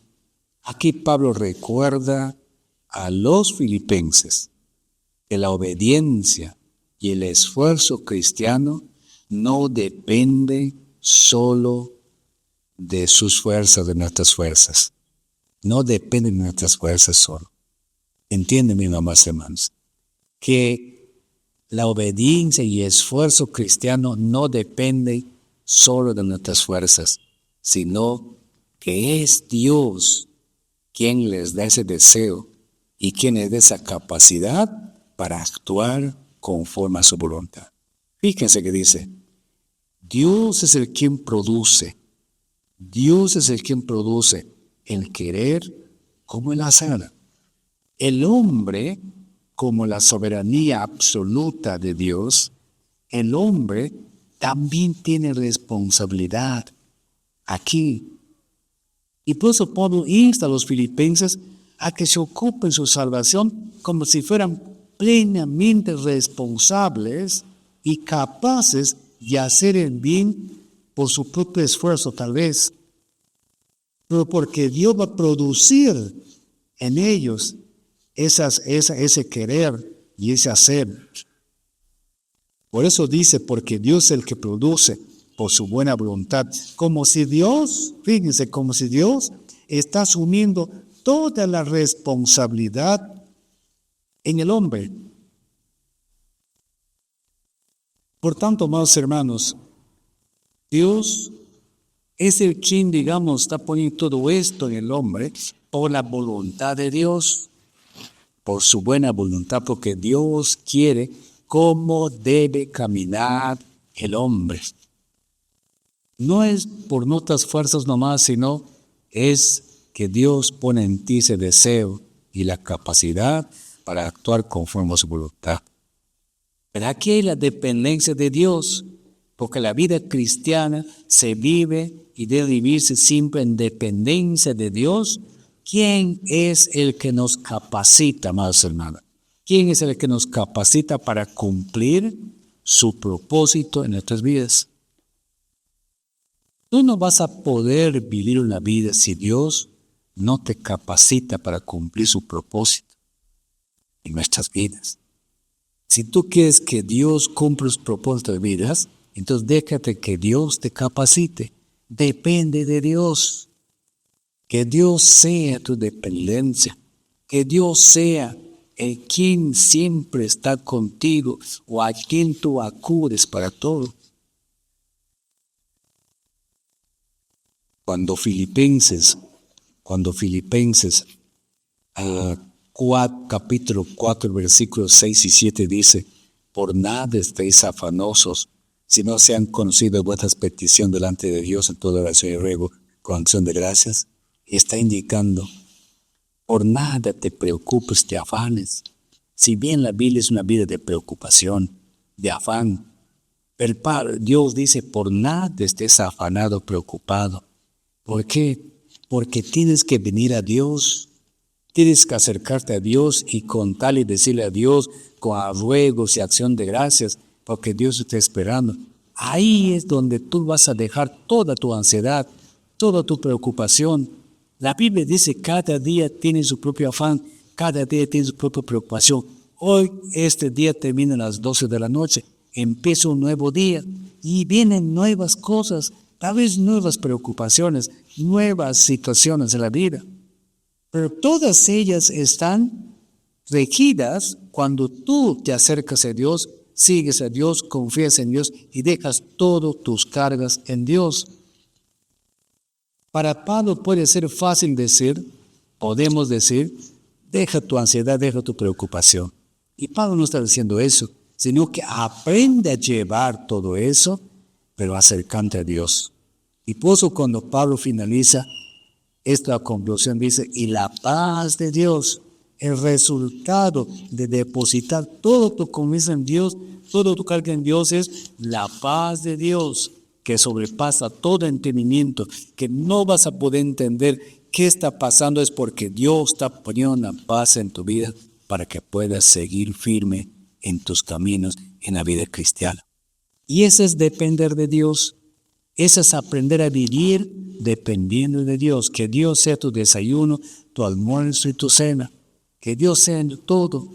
Aquí Pablo recuerda a los filipenses que la obediencia y el esfuerzo cristiano no depende solo de sus fuerzas, de nuestras fuerzas. No depende de nuestras fuerzas solo. Entiéndeme, mamás y hermanos, que la obediencia y esfuerzo cristiano no depende solo de nuestras fuerzas, sino que es Dios quien les da ese deseo y quien les da esa capacidad para actuar conforme a su voluntad. Fíjense que dice, Dios es el quien produce. Dios es el quien produce el querer como el hacer. El hombre, como la soberanía absoluta de Dios, el hombre también tiene responsabilidad aquí. Y por eso Pablo insta a los filipenses a que se ocupen su salvación como si fueran plenamente responsables y capaces de hacer el bien por su propio esfuerzo tal vez, pero porque Dios va a producir en ellos ese querer y ese hacer. Por eso dice, porque Dios es el que produce por su buena voluntad, como si Dios, fíjense, como si Dios está asumiendo toda la responsabilidad en el hombre. Por tanto, amados hermanos, Dios es el quien, digamos, está poniendo todo esto en el hombre por la voluntad de Dios, por su buena voluntad, porque Dios quiere cómo debe caminar el hombre. No es por nuestras fuerzas nomás, sino es que Dios pone en ti ese deseo y la capacidad para actuar conforme a su voluntad. Pero aquí hay la dependencia de Dios, porque la vida cristiana se vive y debe vivirse siempre en dependencia de Dios. ¿Quién es el que nos capacita, amados hermanos? ¿Quién es el que nos capacita para cumplir su propósito en nuestras vidas? Tú no vas a poder vivir una vida si Dios no te capacita para cumplir su propósito en nuestras vidas. Si tú quieres que Dios cumpla sus propósitos de vidas, entonces déjate que Dios te capacite. Depende de Dios. Que Dios sea tu dependencia. Que Dios sea en quien siempre está contigo o a quien tú acudes para todo. Cuando Filipenses capítulo 4, versículos 6 y 7 dice, por nada estéis afanosos, si no sean conocidas vuestras peticiones delante de Dios en toda oración y ruego con acción de gracias, y está indicando, por nada te preocupes, te afanes. Si bien la Biblia es una vida de preocupación, de afán, pero Dios dice, por nada estés afanado, preocupado. ¿Por qué? Porque tienes que venir a Dios, tienes que acercarte a Dios y contarle y decirle a Dios con ruegos y acción de gracias, porque Dios está esperando. Ahí es donde tú vas a dejar toda tu ansiedad, toda tu preocupación. La Biblia dice, cada día tiene su propio afán, cada día tiene su propia preocupación. Hoy, este día termina a las 12 de la noche, empieza un nuevo día y vienen nuevas cosas, tal vez nuevas preocupaciones, nuevas situaciones en la vida. Pero todas ellas están regidas cuando tú te acercas a Dios, sigues a Dios, confías en Dios y dejas todas tus cargas en Dios. Para Pablo puede ser fácil decir, podemos decir, deja tu ansiedad, deja tu preocupación. Y Pablo no está diciendo eso, sino que aprende a llevar todo eso, pero acercante a Dios. Y por eso cuando Pablo finaliza esta conclusión dice, y la paz de Dios, el resultado de depositar todo tu confianza en Dios, todo tu carga en Dios es la paz de Dios, que sobrepasa todo entendimiento, que no vas a poder entender qué está pasando, es porque Dios está poniendo una paz en tu vida para que puedas seguir firme en tus caminos en la vida cristiana. Y eso es depender de Dios. Eso es aprender a vivir dependiendo de Dios. Que Dios sea tu desayuno, tu almuerzo y tu cena. Que Dios sea en todo.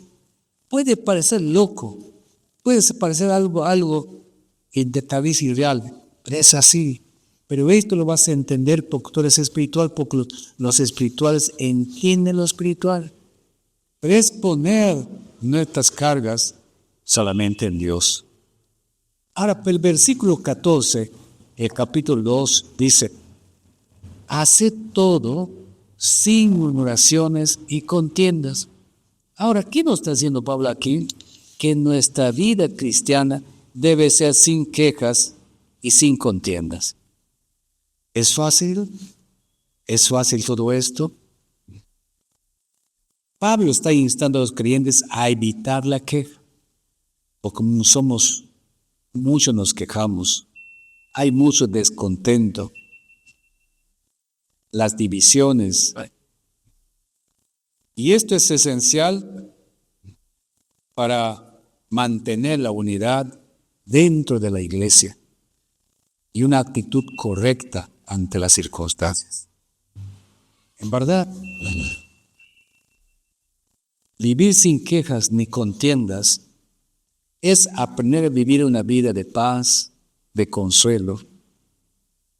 Puede parecer loco. Puede parecer algo tal vez irreal. Pero es así. Pero esto lo vas a entender porque tú eres espiritual, porque los espirituales entienden lo espiritual. Pero es poner nuestras cargas solamente en Dios. Ahora, el versículo 14, el capítulo 2, dice, haced todo sin murmuraciones y contiendas. Ahora, ¿qué nos está diciendo Pablo aquí? Que nuestra vida cristiana debe ser sin quejas y sin contiendas. ¿Es fácil? ¿Es fácil todo esto? Pablo está instando a los creyentes a evitar la queja, porque muchos nos quejamos, hay mucho descontento, las divisiones. Y esto es esencial para mantener la unidad dentro de la iglesia y una actitud correcta ante las circunstancias. En verdad, vivir sin quejas ni contiendas es aprender a vivir una vida de paz, de consuelo,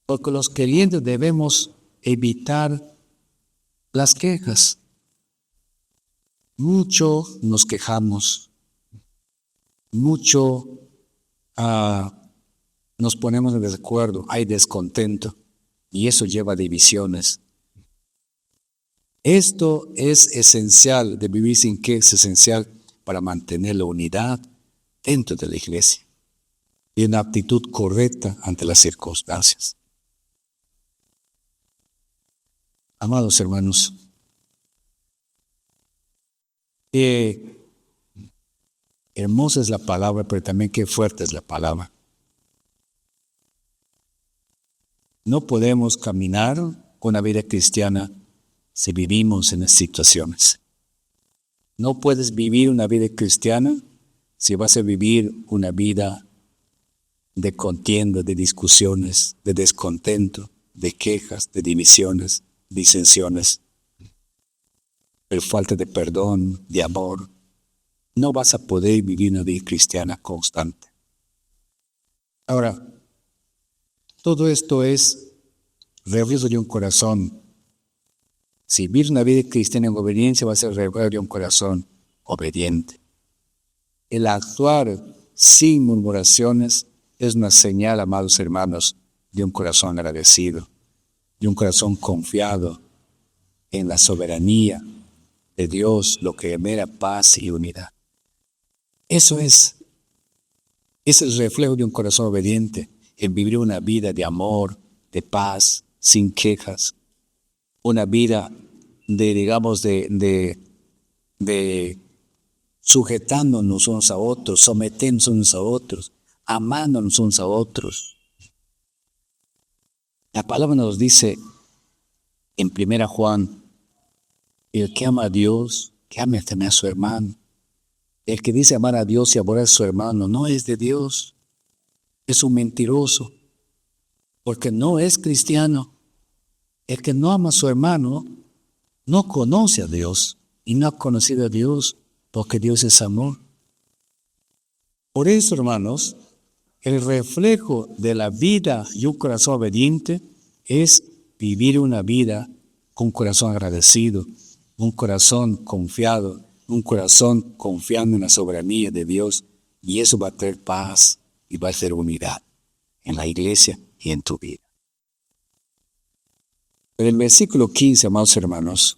porque los creyentes debemos evitar las quejas. Mucho nos quejamos, mucho nos ponemos en desacuerdo, hay descontento y eso lleva a divisiones. Esto es esencial de vivir sin quejas, es esencial para mantener la unidad dentro de la iglesia y una actitud correcta ante las circunstancias. Amados hermanos, qué hermosa es la palabra, pero también qué fuerte es la palabra. No podemos caminar con la vida cristiana si vivimos en las situaciones. No puedes vivir una vida cristiana si vas a vivir una vida de contienda, de discusiones, de descontento, de quejas, de divisiones, disensiones, pero falta de perdón, de amor. No vas a poder vivir una vida cristiana constante. Ahora, todo esto es reflejo de un corazón. Si vivir una vida cristiana en obediencia va a ser reflejo de un corazón obediente. El actuar sin murmuraciones es una señal, amados hermanos, de un corazón agradecido, de un corazón confiado en la soberanía de Dios, lo que genera paz y unidad. Eso es el reflejo de un corazón obediente, en vivir una vida de amor, de paz, sin quejas, una vida de sujetándonos unos a otros, sometiéndonos unos a otros, amándonos unos a otros. La palabra nos dice en 1 Juan, el que ama a Dios, que ame también a su hermano. El que dice amar a Dios y aborrecer a su hermano no es de Dios, es un mentiroso, porque no es cristiano. El que no ama a su hermano no conoce a Dios y no ha conocido a Dios, porque Dios es amor. Por eso, hermanos, el reflejo de la vida y un corazón obediente es vivir una vida con un corazón agradecido, un corazón confiado, un corazón confiando en la soberanía de Dios, y eso va a traer paz y va a ser unidad en la iglesia y en tu vida. En el versículo 15, amados hermanos,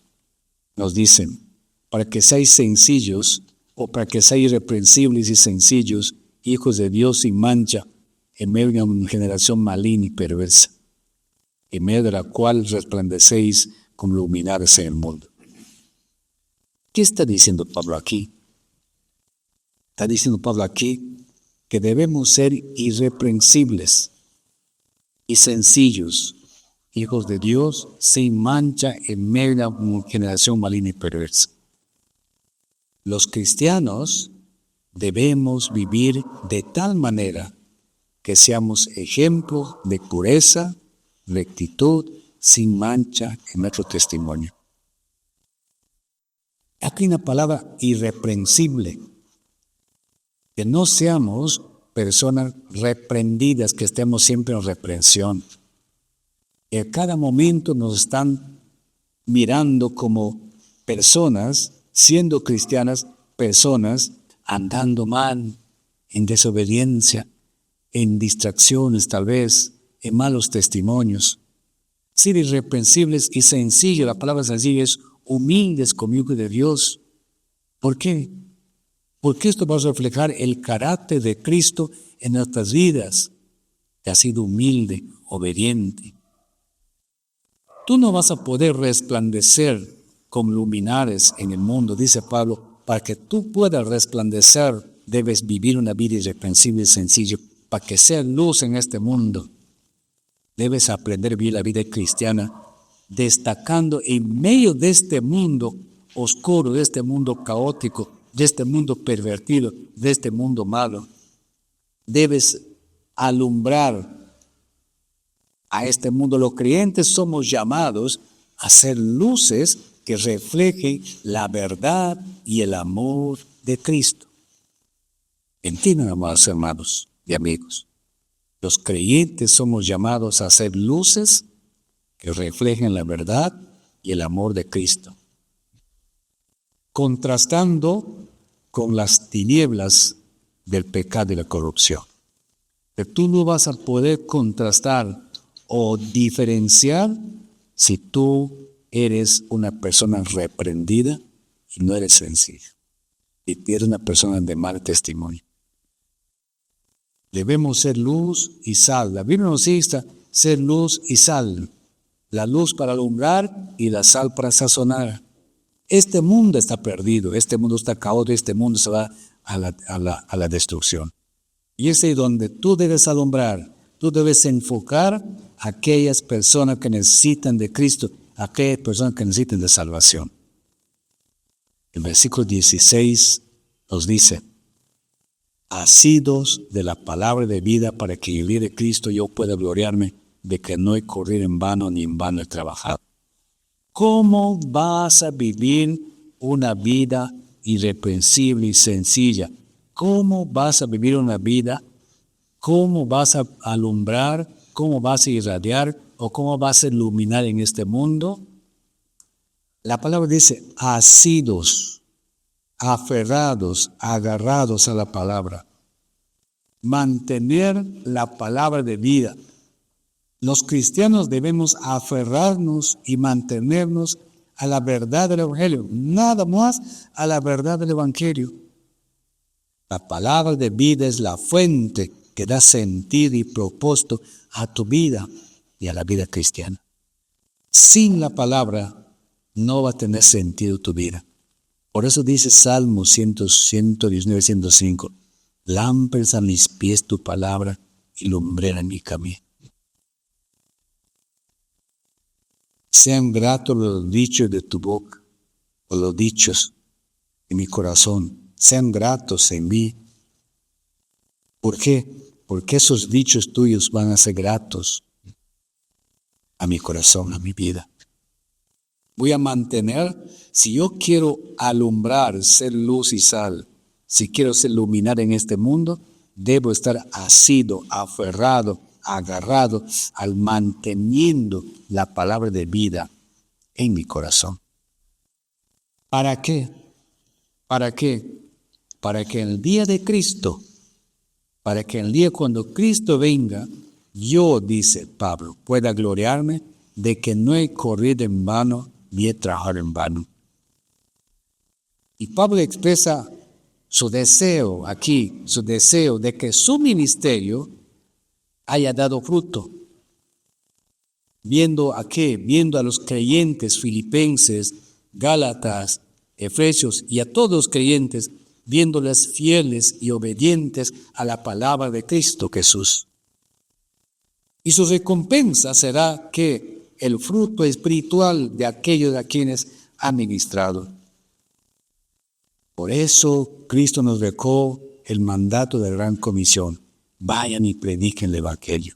nos dicen, para que seáis sencillos, o para que seáis irreprensibles y sencillos, hijos de Dios sin mancha, en medio de una generación maligna y perversa, en medio de la cual resplandecéis como luminares en el mundo. ¿Qué está diciendo Pablo aquí? Está diciendo Pablo aquí que debemos ser irreprensibles y sencillos, hijos de Dios sin mancha en medio de una generación maligna y perversa. Los cristianos debemos vivir de tal manera que seamos ejemplo de pureza, rectitud, sin mancha en nuestro testimonio. Aquí hay una palabra irreprensible, que no seamos personas reprendidas, que estemos siempre en reprensión. Y a cada momento nos están mirando como personas, siendo cristianas, personas andando mal, en desobediencia, en distracciones tal vez, en malos testimonios. Ser irreprensibles y sencillos, la palabra sencilla es humildes como hijos de Dios. ¿Por qué? Porque esto va a reflejar el carácter de Cristo en nuestras vidas, que ha sido humilde, obediente. Tú no vas a poder resplandecer como luminares en el mundo, dice Pablo. Para que tú puedas resplandecer, debes vivir una vida irreprensible y sencilla. Para que seas luz en este mundo, debes aprender a vivir la vida cristiana, destacando en medio de este mundo oscuro, de este mundo caótico, de este mundo pervertido, de este mundo malo. Debes alumbrar a este mundo. Los creyentes somos llamados a ser luces que reflejen la verdad y el amor de Cristo. Entiendan, amados hermanos y amigos. Los creyentes somos llamados a ser luces que reflejen la verdad y el amor de Cristo, contrastando con las tinieblas del pecado y la corrupción. Pero tú no vas a poder contrastar o diferenciar si tú eres una persona reprendida y no eres sencilla, y eres una persona de mal testimonio. Debemos ser luz y sal. La Biblia nos dice ser luz y sal. La luz para alumbrar y la sal para sazonar. Este mundo está perdido, este mundo está caótico, este mundo se va a la destrucción. Y es ahí donde tú debes alumbrar, tú debes enfocar a aquellas personas que necesitan de Cristo, a aquellas personas que necesitan de salvación. El versículo 16 nos dice, asidos de la palabra de vida para que en el día de Cristo yo pueda gloriarme de que no he corrido en vano ni en vano he trabajado. ¿Cómo vas a vivir una vida irreprensible y sencilla? ¿Cómo vas a vivir una vida? ¿Cómo vas a alumbrar? ¿Cómo vas a irradiar? ¿O cómo vas a iluminar en este mundo? La palabra dice asidos. aferrados, agarrados a la palabra. Mantener la palabra de vida. Los cristianos debemos aferrarnos y mantenernos a la verdad del Evangelio, nada más a la verdad del Evangelio. La palabra de vida es la fuente que da sentido y propósito a tu vida y a la vida cristiana. Sin la palabra no va a tener sentido tu vida. Por eso dice Salmo 119, 105, lámparas a mis pies tu palabra y lumbrera en mi camino. Sean gratos los dichos de tu boca, o los dichos de mi corazón. Sean gratos en mí. ¿Por qué? Porque esos dichos tuyos van a ser gratos a mi corazón, a mi vida. Voy a mantener, si yo quiero alumbrar, ser luz y sal, si quiero ser iluminar en este mundo, debo estar asido, aferrado, agarrado al manteniendo la palabra de vida en mi corazón. ¿Para qué? ¿Para qué? Para que en el día de Cristo, para que en el día cuando Cristo venga, yo, dice Pablo, pueda gloriarme de que no he corrido en vano ni he trabajado en vano. Y Pablo expresa su deseo aquí, su deseo de que su ministerio haya dado fruto. ¿Viendo a qué? Viendo a los creyentes filipenses, gálatas, efesios y a todos los creyentes, viéndoles fieles y obedientes a la palabra de Cristo Jesús. Y su recompensa será que el fruto espiritual de aquellos a quienes ha ministrado. Por eso Cristo nos dejó el mandato de gran comisión. Vayan y prediquen el Evangelio.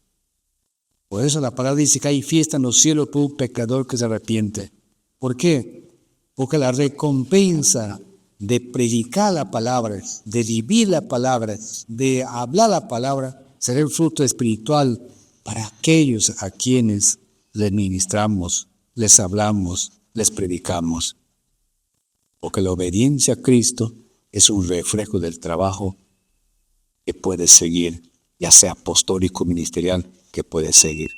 Por eso la palabra dice que hay fiesta en los cielos por un pecador que se arrepiente. ¿Por qué? Porque la recompensa de predicar la palabra, de vivir la palabra, de hablar la palabra, será el fruto espiritual para aquellos a quienes les ministramos, les hablamos, les predicamos. Porque la obediencia a Cristo es un reflejo del trabajo que puede seguir, ya sea apostólico, ministerial, que puede seguir.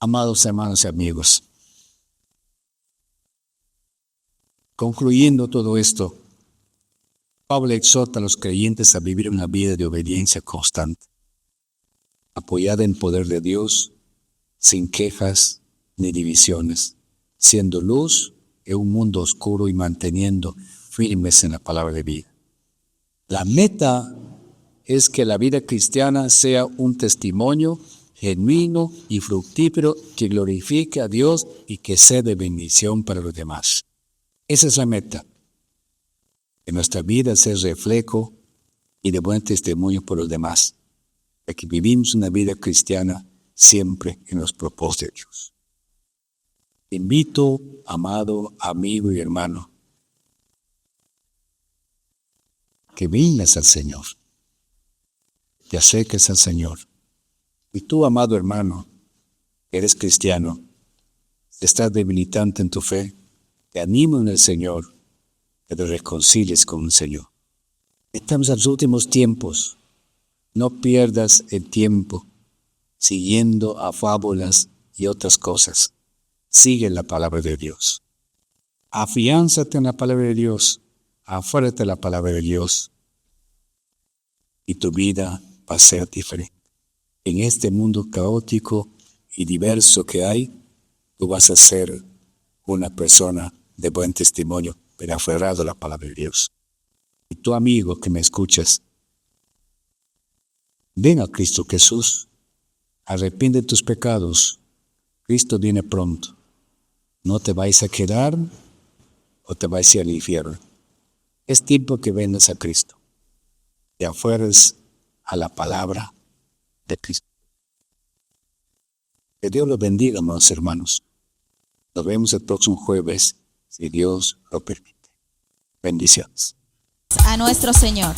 Amados hermanos y amigos, concluyendo todo esto, Pablo exhorta a los creyentes a vivir una vida de obediencia constante, apoyada en el poder de Dios, sin quejas ni divisiones, siendo luz en un mundo oscuro y manteniendo firmes en la palabra de vida. La meta es que la vida cristiana sea un testimonio genuino y fructífero que glorifique a Dios y que sea de bendición para los demás. Esa es la meta. Que nuestra vida sea reflejo y de buen testimonio por los demás. De que vivimos una vida cristiana siempre en los propósitos de Dios. Te invito, amado amigo y hermano, que vengas al Señor. Te acerques al Señor. Y tú, amado hermano, que eres cristiano, estás debilitante en tu fe, te animo en el Señor, que te reconcilies con el Señor. Estamos en los últimos tiempos. No pierdas el tiempo siguiendo a fábulas y otras cosas. Sigue la palabra de Dios. Afiánzate en la palabra de Dios. Aférrate a la palabra de Dios. Y tu vida va a ser diferente. En este mundo caótico y diverso que hay, tú vas a ser una persona de buen testimonio, pero aferrado a la palabra de Dios. Y tu amigo que me escuchas, ven a Cristo Jesús, arrepiente de tus pecados. Cristo viene pronto. No te vais a quedar o te vais a ir al infierno. Es tiempo que vengas a Cristo. Te aferres a la palabra de Cristo. Que Dios los bendiga, amados hermanos. Nos vemos el próximo jueves, si Dios lo permite. Bendiciones. A nuestro Señor.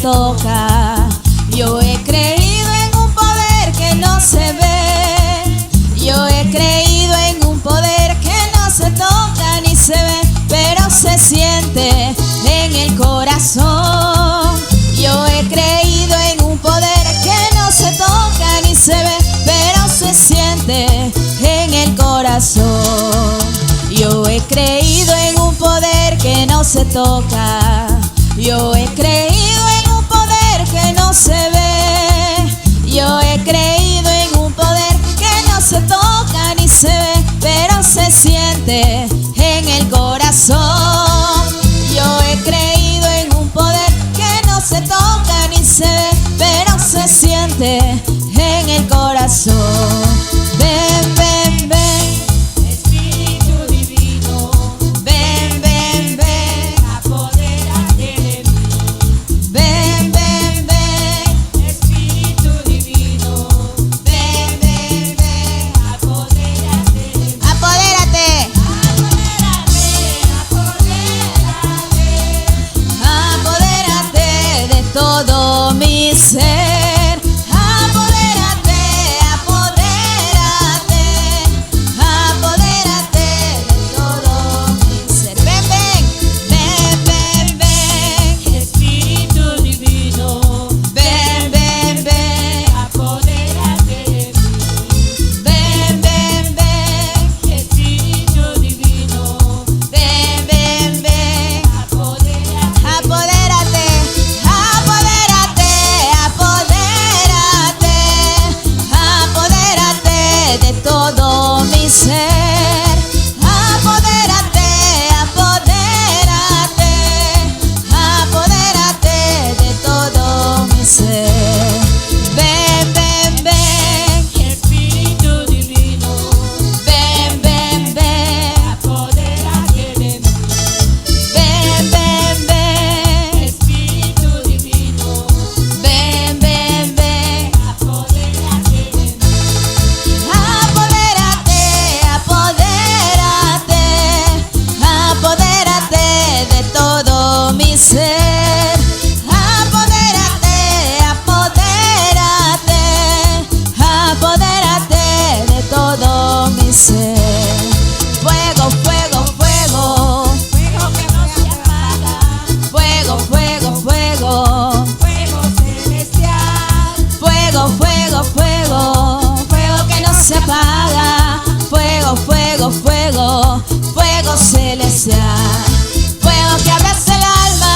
toca. Yo he creído en un poder que no se ve. Yo he creído en un poder que no se toca ni se ve, pero se siente en el corazón. Yo he creído en un poder que no se toca ni se ve, pero se siente en el corazón. Yo he creído en un poder que no se toca. Yo he creído en un poder que no se ve. Yo he creído en un poder que no se toca ni se ve, pero se siente en el corazón. Yo he creído en un poder que no se toca ni se ve, pero se siente en el corazón. Ven, ven, ven, Espíritu Divino. Ven, ven, ven, apodérate de mí. Ven, ven, ven, Espíritu Divino. Ven, ven, ven, apodérate de mí. Apodérate. Apodérate de todo mi ser. Apodérate, apodérate, apodérate de todo mi ser. Ven, ven, ven, ven, ven, Espíritu Divino. Ven, ven, ven, apodérate de mí. Ven, ven, ven, Espíritu Divino. Ven, ven, ven, apodérate, apodérate, apodérate de todo mi ser. Apodérate, apodérate, apodérate de todo mi ser. Ven, ven, ven, Espíritu Divino. Ven, ven, ven, apodérate de mí. Ven, ven, ven, Espíritu Divino. Ven, ven, ven, apodérate de mí. Apodérate, apodérate, apodérate de todo mi ser. Apodérate, apodérate, apodérate de todo mi ser. Fuego, fuego, fuego, fuego que no se apaga. Fuego, fuego, fuego, fuego celestial. Fuego, fuego, fuego, fuego que no se apaga. Fuego, fuego, fuego, fuego celestial. Fuego que abraza el alma,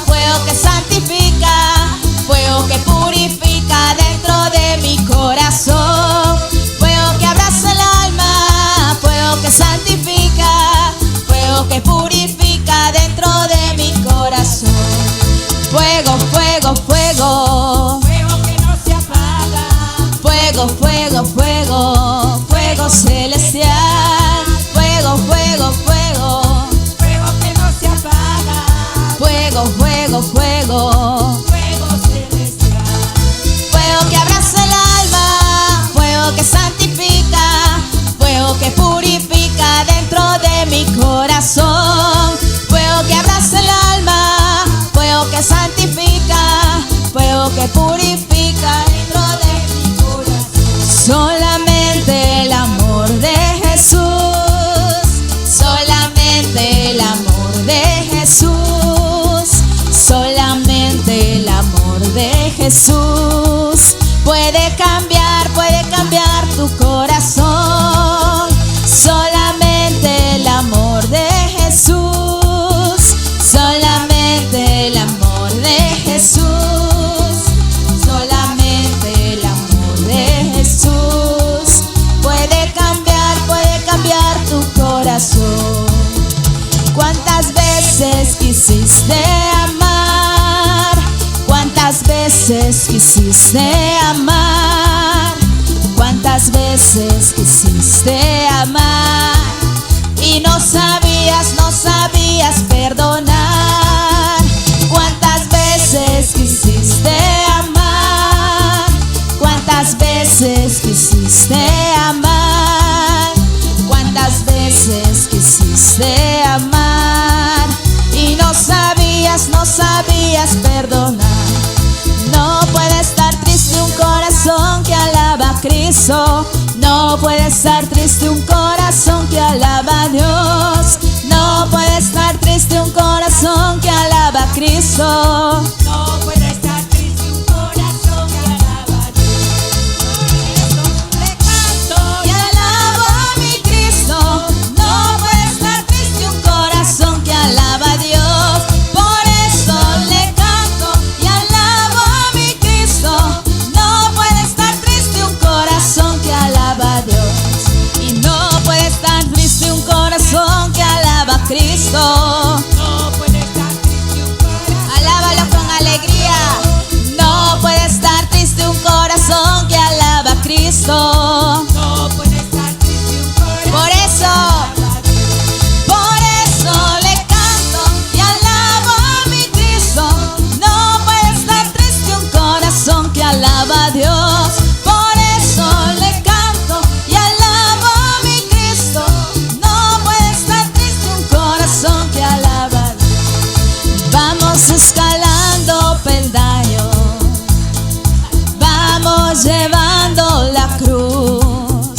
fuego que santifica, fuego que purifica dentro de mi corazón. Fuego que abraza el alma, fuego que santifica, fuego que purifica dentro de mi corazón. Fuego, fuego, fuego, fuego que no se apaga. Fuego, fuego, fuego, fuego celestial. Fuego, fuego, fuego, fuego que no se apaga. Fuego, fuego, fuego, fuego celestial. Fuego que abraza el alma, fuego que santifica, fuego que purifica dentro de mi corazón. Fuego que abraza el alma, fuego que santifica, fuego que purifica dentro de mi corazón. Solamente el amor de Jesús, solamente el amor de Jesús, solamente el amor de Jesús puede cambiar tu corazón. Solamente el amor de Jesús, solamente el amor de Jesús, solamente el amor de Jesús puede cambiar tu corazón. ¿Cuántas veces quisiste amar? ¿Cuántas veces quisiste amar? ¿Cuántas veces quisiste amar? Y no sabías perdonar. ¿Cuántas veces quisiste amar? ¿Cuántas veces quisiste amar? ¿Cuántas veces quisiste amar? Y no sabías perdonar. Cristo. No puede estar triste un corazón que alaba a Dios. No puede estar triste un corazón que alaba a Cristo. No puede estar triste un corazón que alaba a Dios. Por eso le canto Y alabo a mi Cristo. No puede estar triste un corazón que alaba a Dios. Por eso le canto y alabo a mi Cristo. No puede estar triste un corazón que alaba a Dios. Y no puede estar triste un corazón que alaba a Cristo. no puede estar triste un corazón. Alábalo con alegría. No puede estar triste un corazón que alaba a Cristo. No puede estar triste un corazón. Por eso le canto y alabo a mi Cristo. No puede estar triste un corazón que alaba a Dios. Por eso le canto y alabo a mi Cristo. No puede estar triste un corazón que alaba a Dios. Vamos escalando peldaños, vamos llevando la cruz.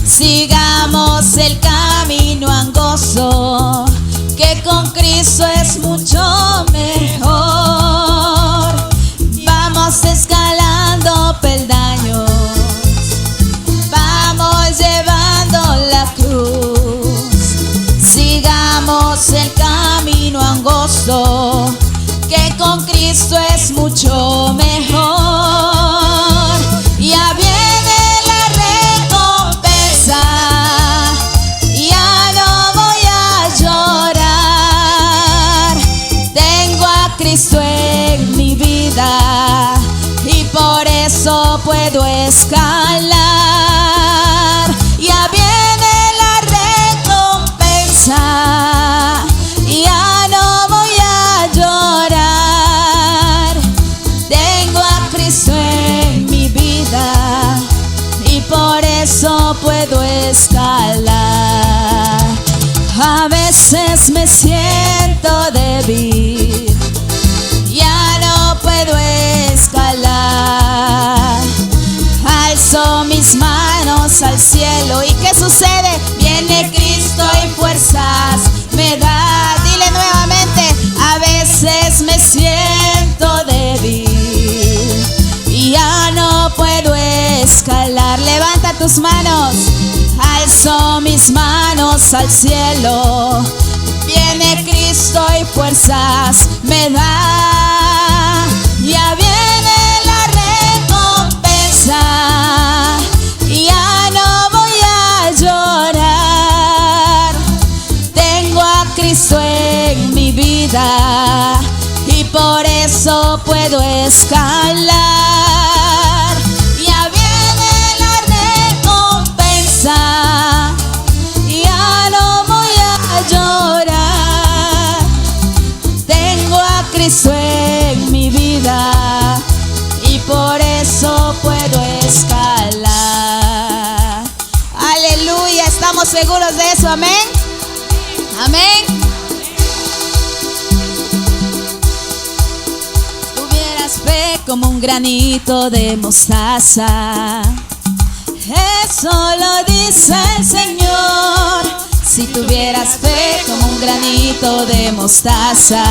Sigamos el camino angosto, que con Cristo es mucho mejor. Vamos escalando peldaños, vamos llevando la cruz. Sigamos el camino angosto, que con Cristo es mucho mejor. Ya viene la recompensa, ya no voy a llorar. Tengo a Cristo en mi vida y por eso puedo escalar. Ya viene la recompensa, ya no voy a llorar. Tengo a Cristo en mi vida y por eso puedo escalar. A veces me siento débil, ya no puedo escalar. Alzo mis manos al cielo y ¿qué sucede? Viene Cristo y fuerzas me da. Dile nuevamente, a veces me siento débil y ya no puedo escalar. Levanta tus manos, alzo mis manos al cielo. Viene Cristo y fuerzas me da. Ya viene la recompensa, ya no voy a llorar. Tengo a Cristo en mi vida y por eso puedo escalar. Ya viene la recompensa, ya no voy a llorar. Tengo a Cristo en mi vida y por eso puedo escalar. Aleluya, estamos seguros de eso, amén. Amén. Tuvieras fe como un granito de mostaza, eso lo dice el Señor. Si tuvieras fe como un granito de mostaza,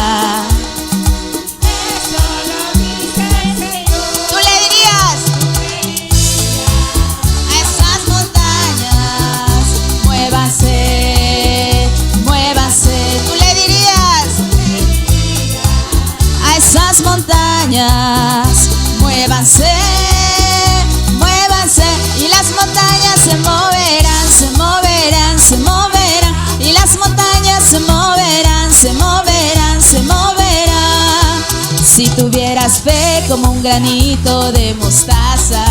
Eso lo dice el Señor. tú le dirías a esas montañas, muévanse, muévanse. Tú le dirías a esas montañas, muévanse, muévanse. Y las montañas se moverán, se moverán, se moverán. Y las montañas se moverán, se moverán, se moverán. Si tuvieras fe como un granito de mostaza,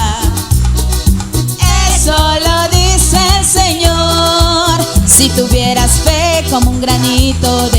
eso lo dice el Señor. Si tuvieras fe como un granito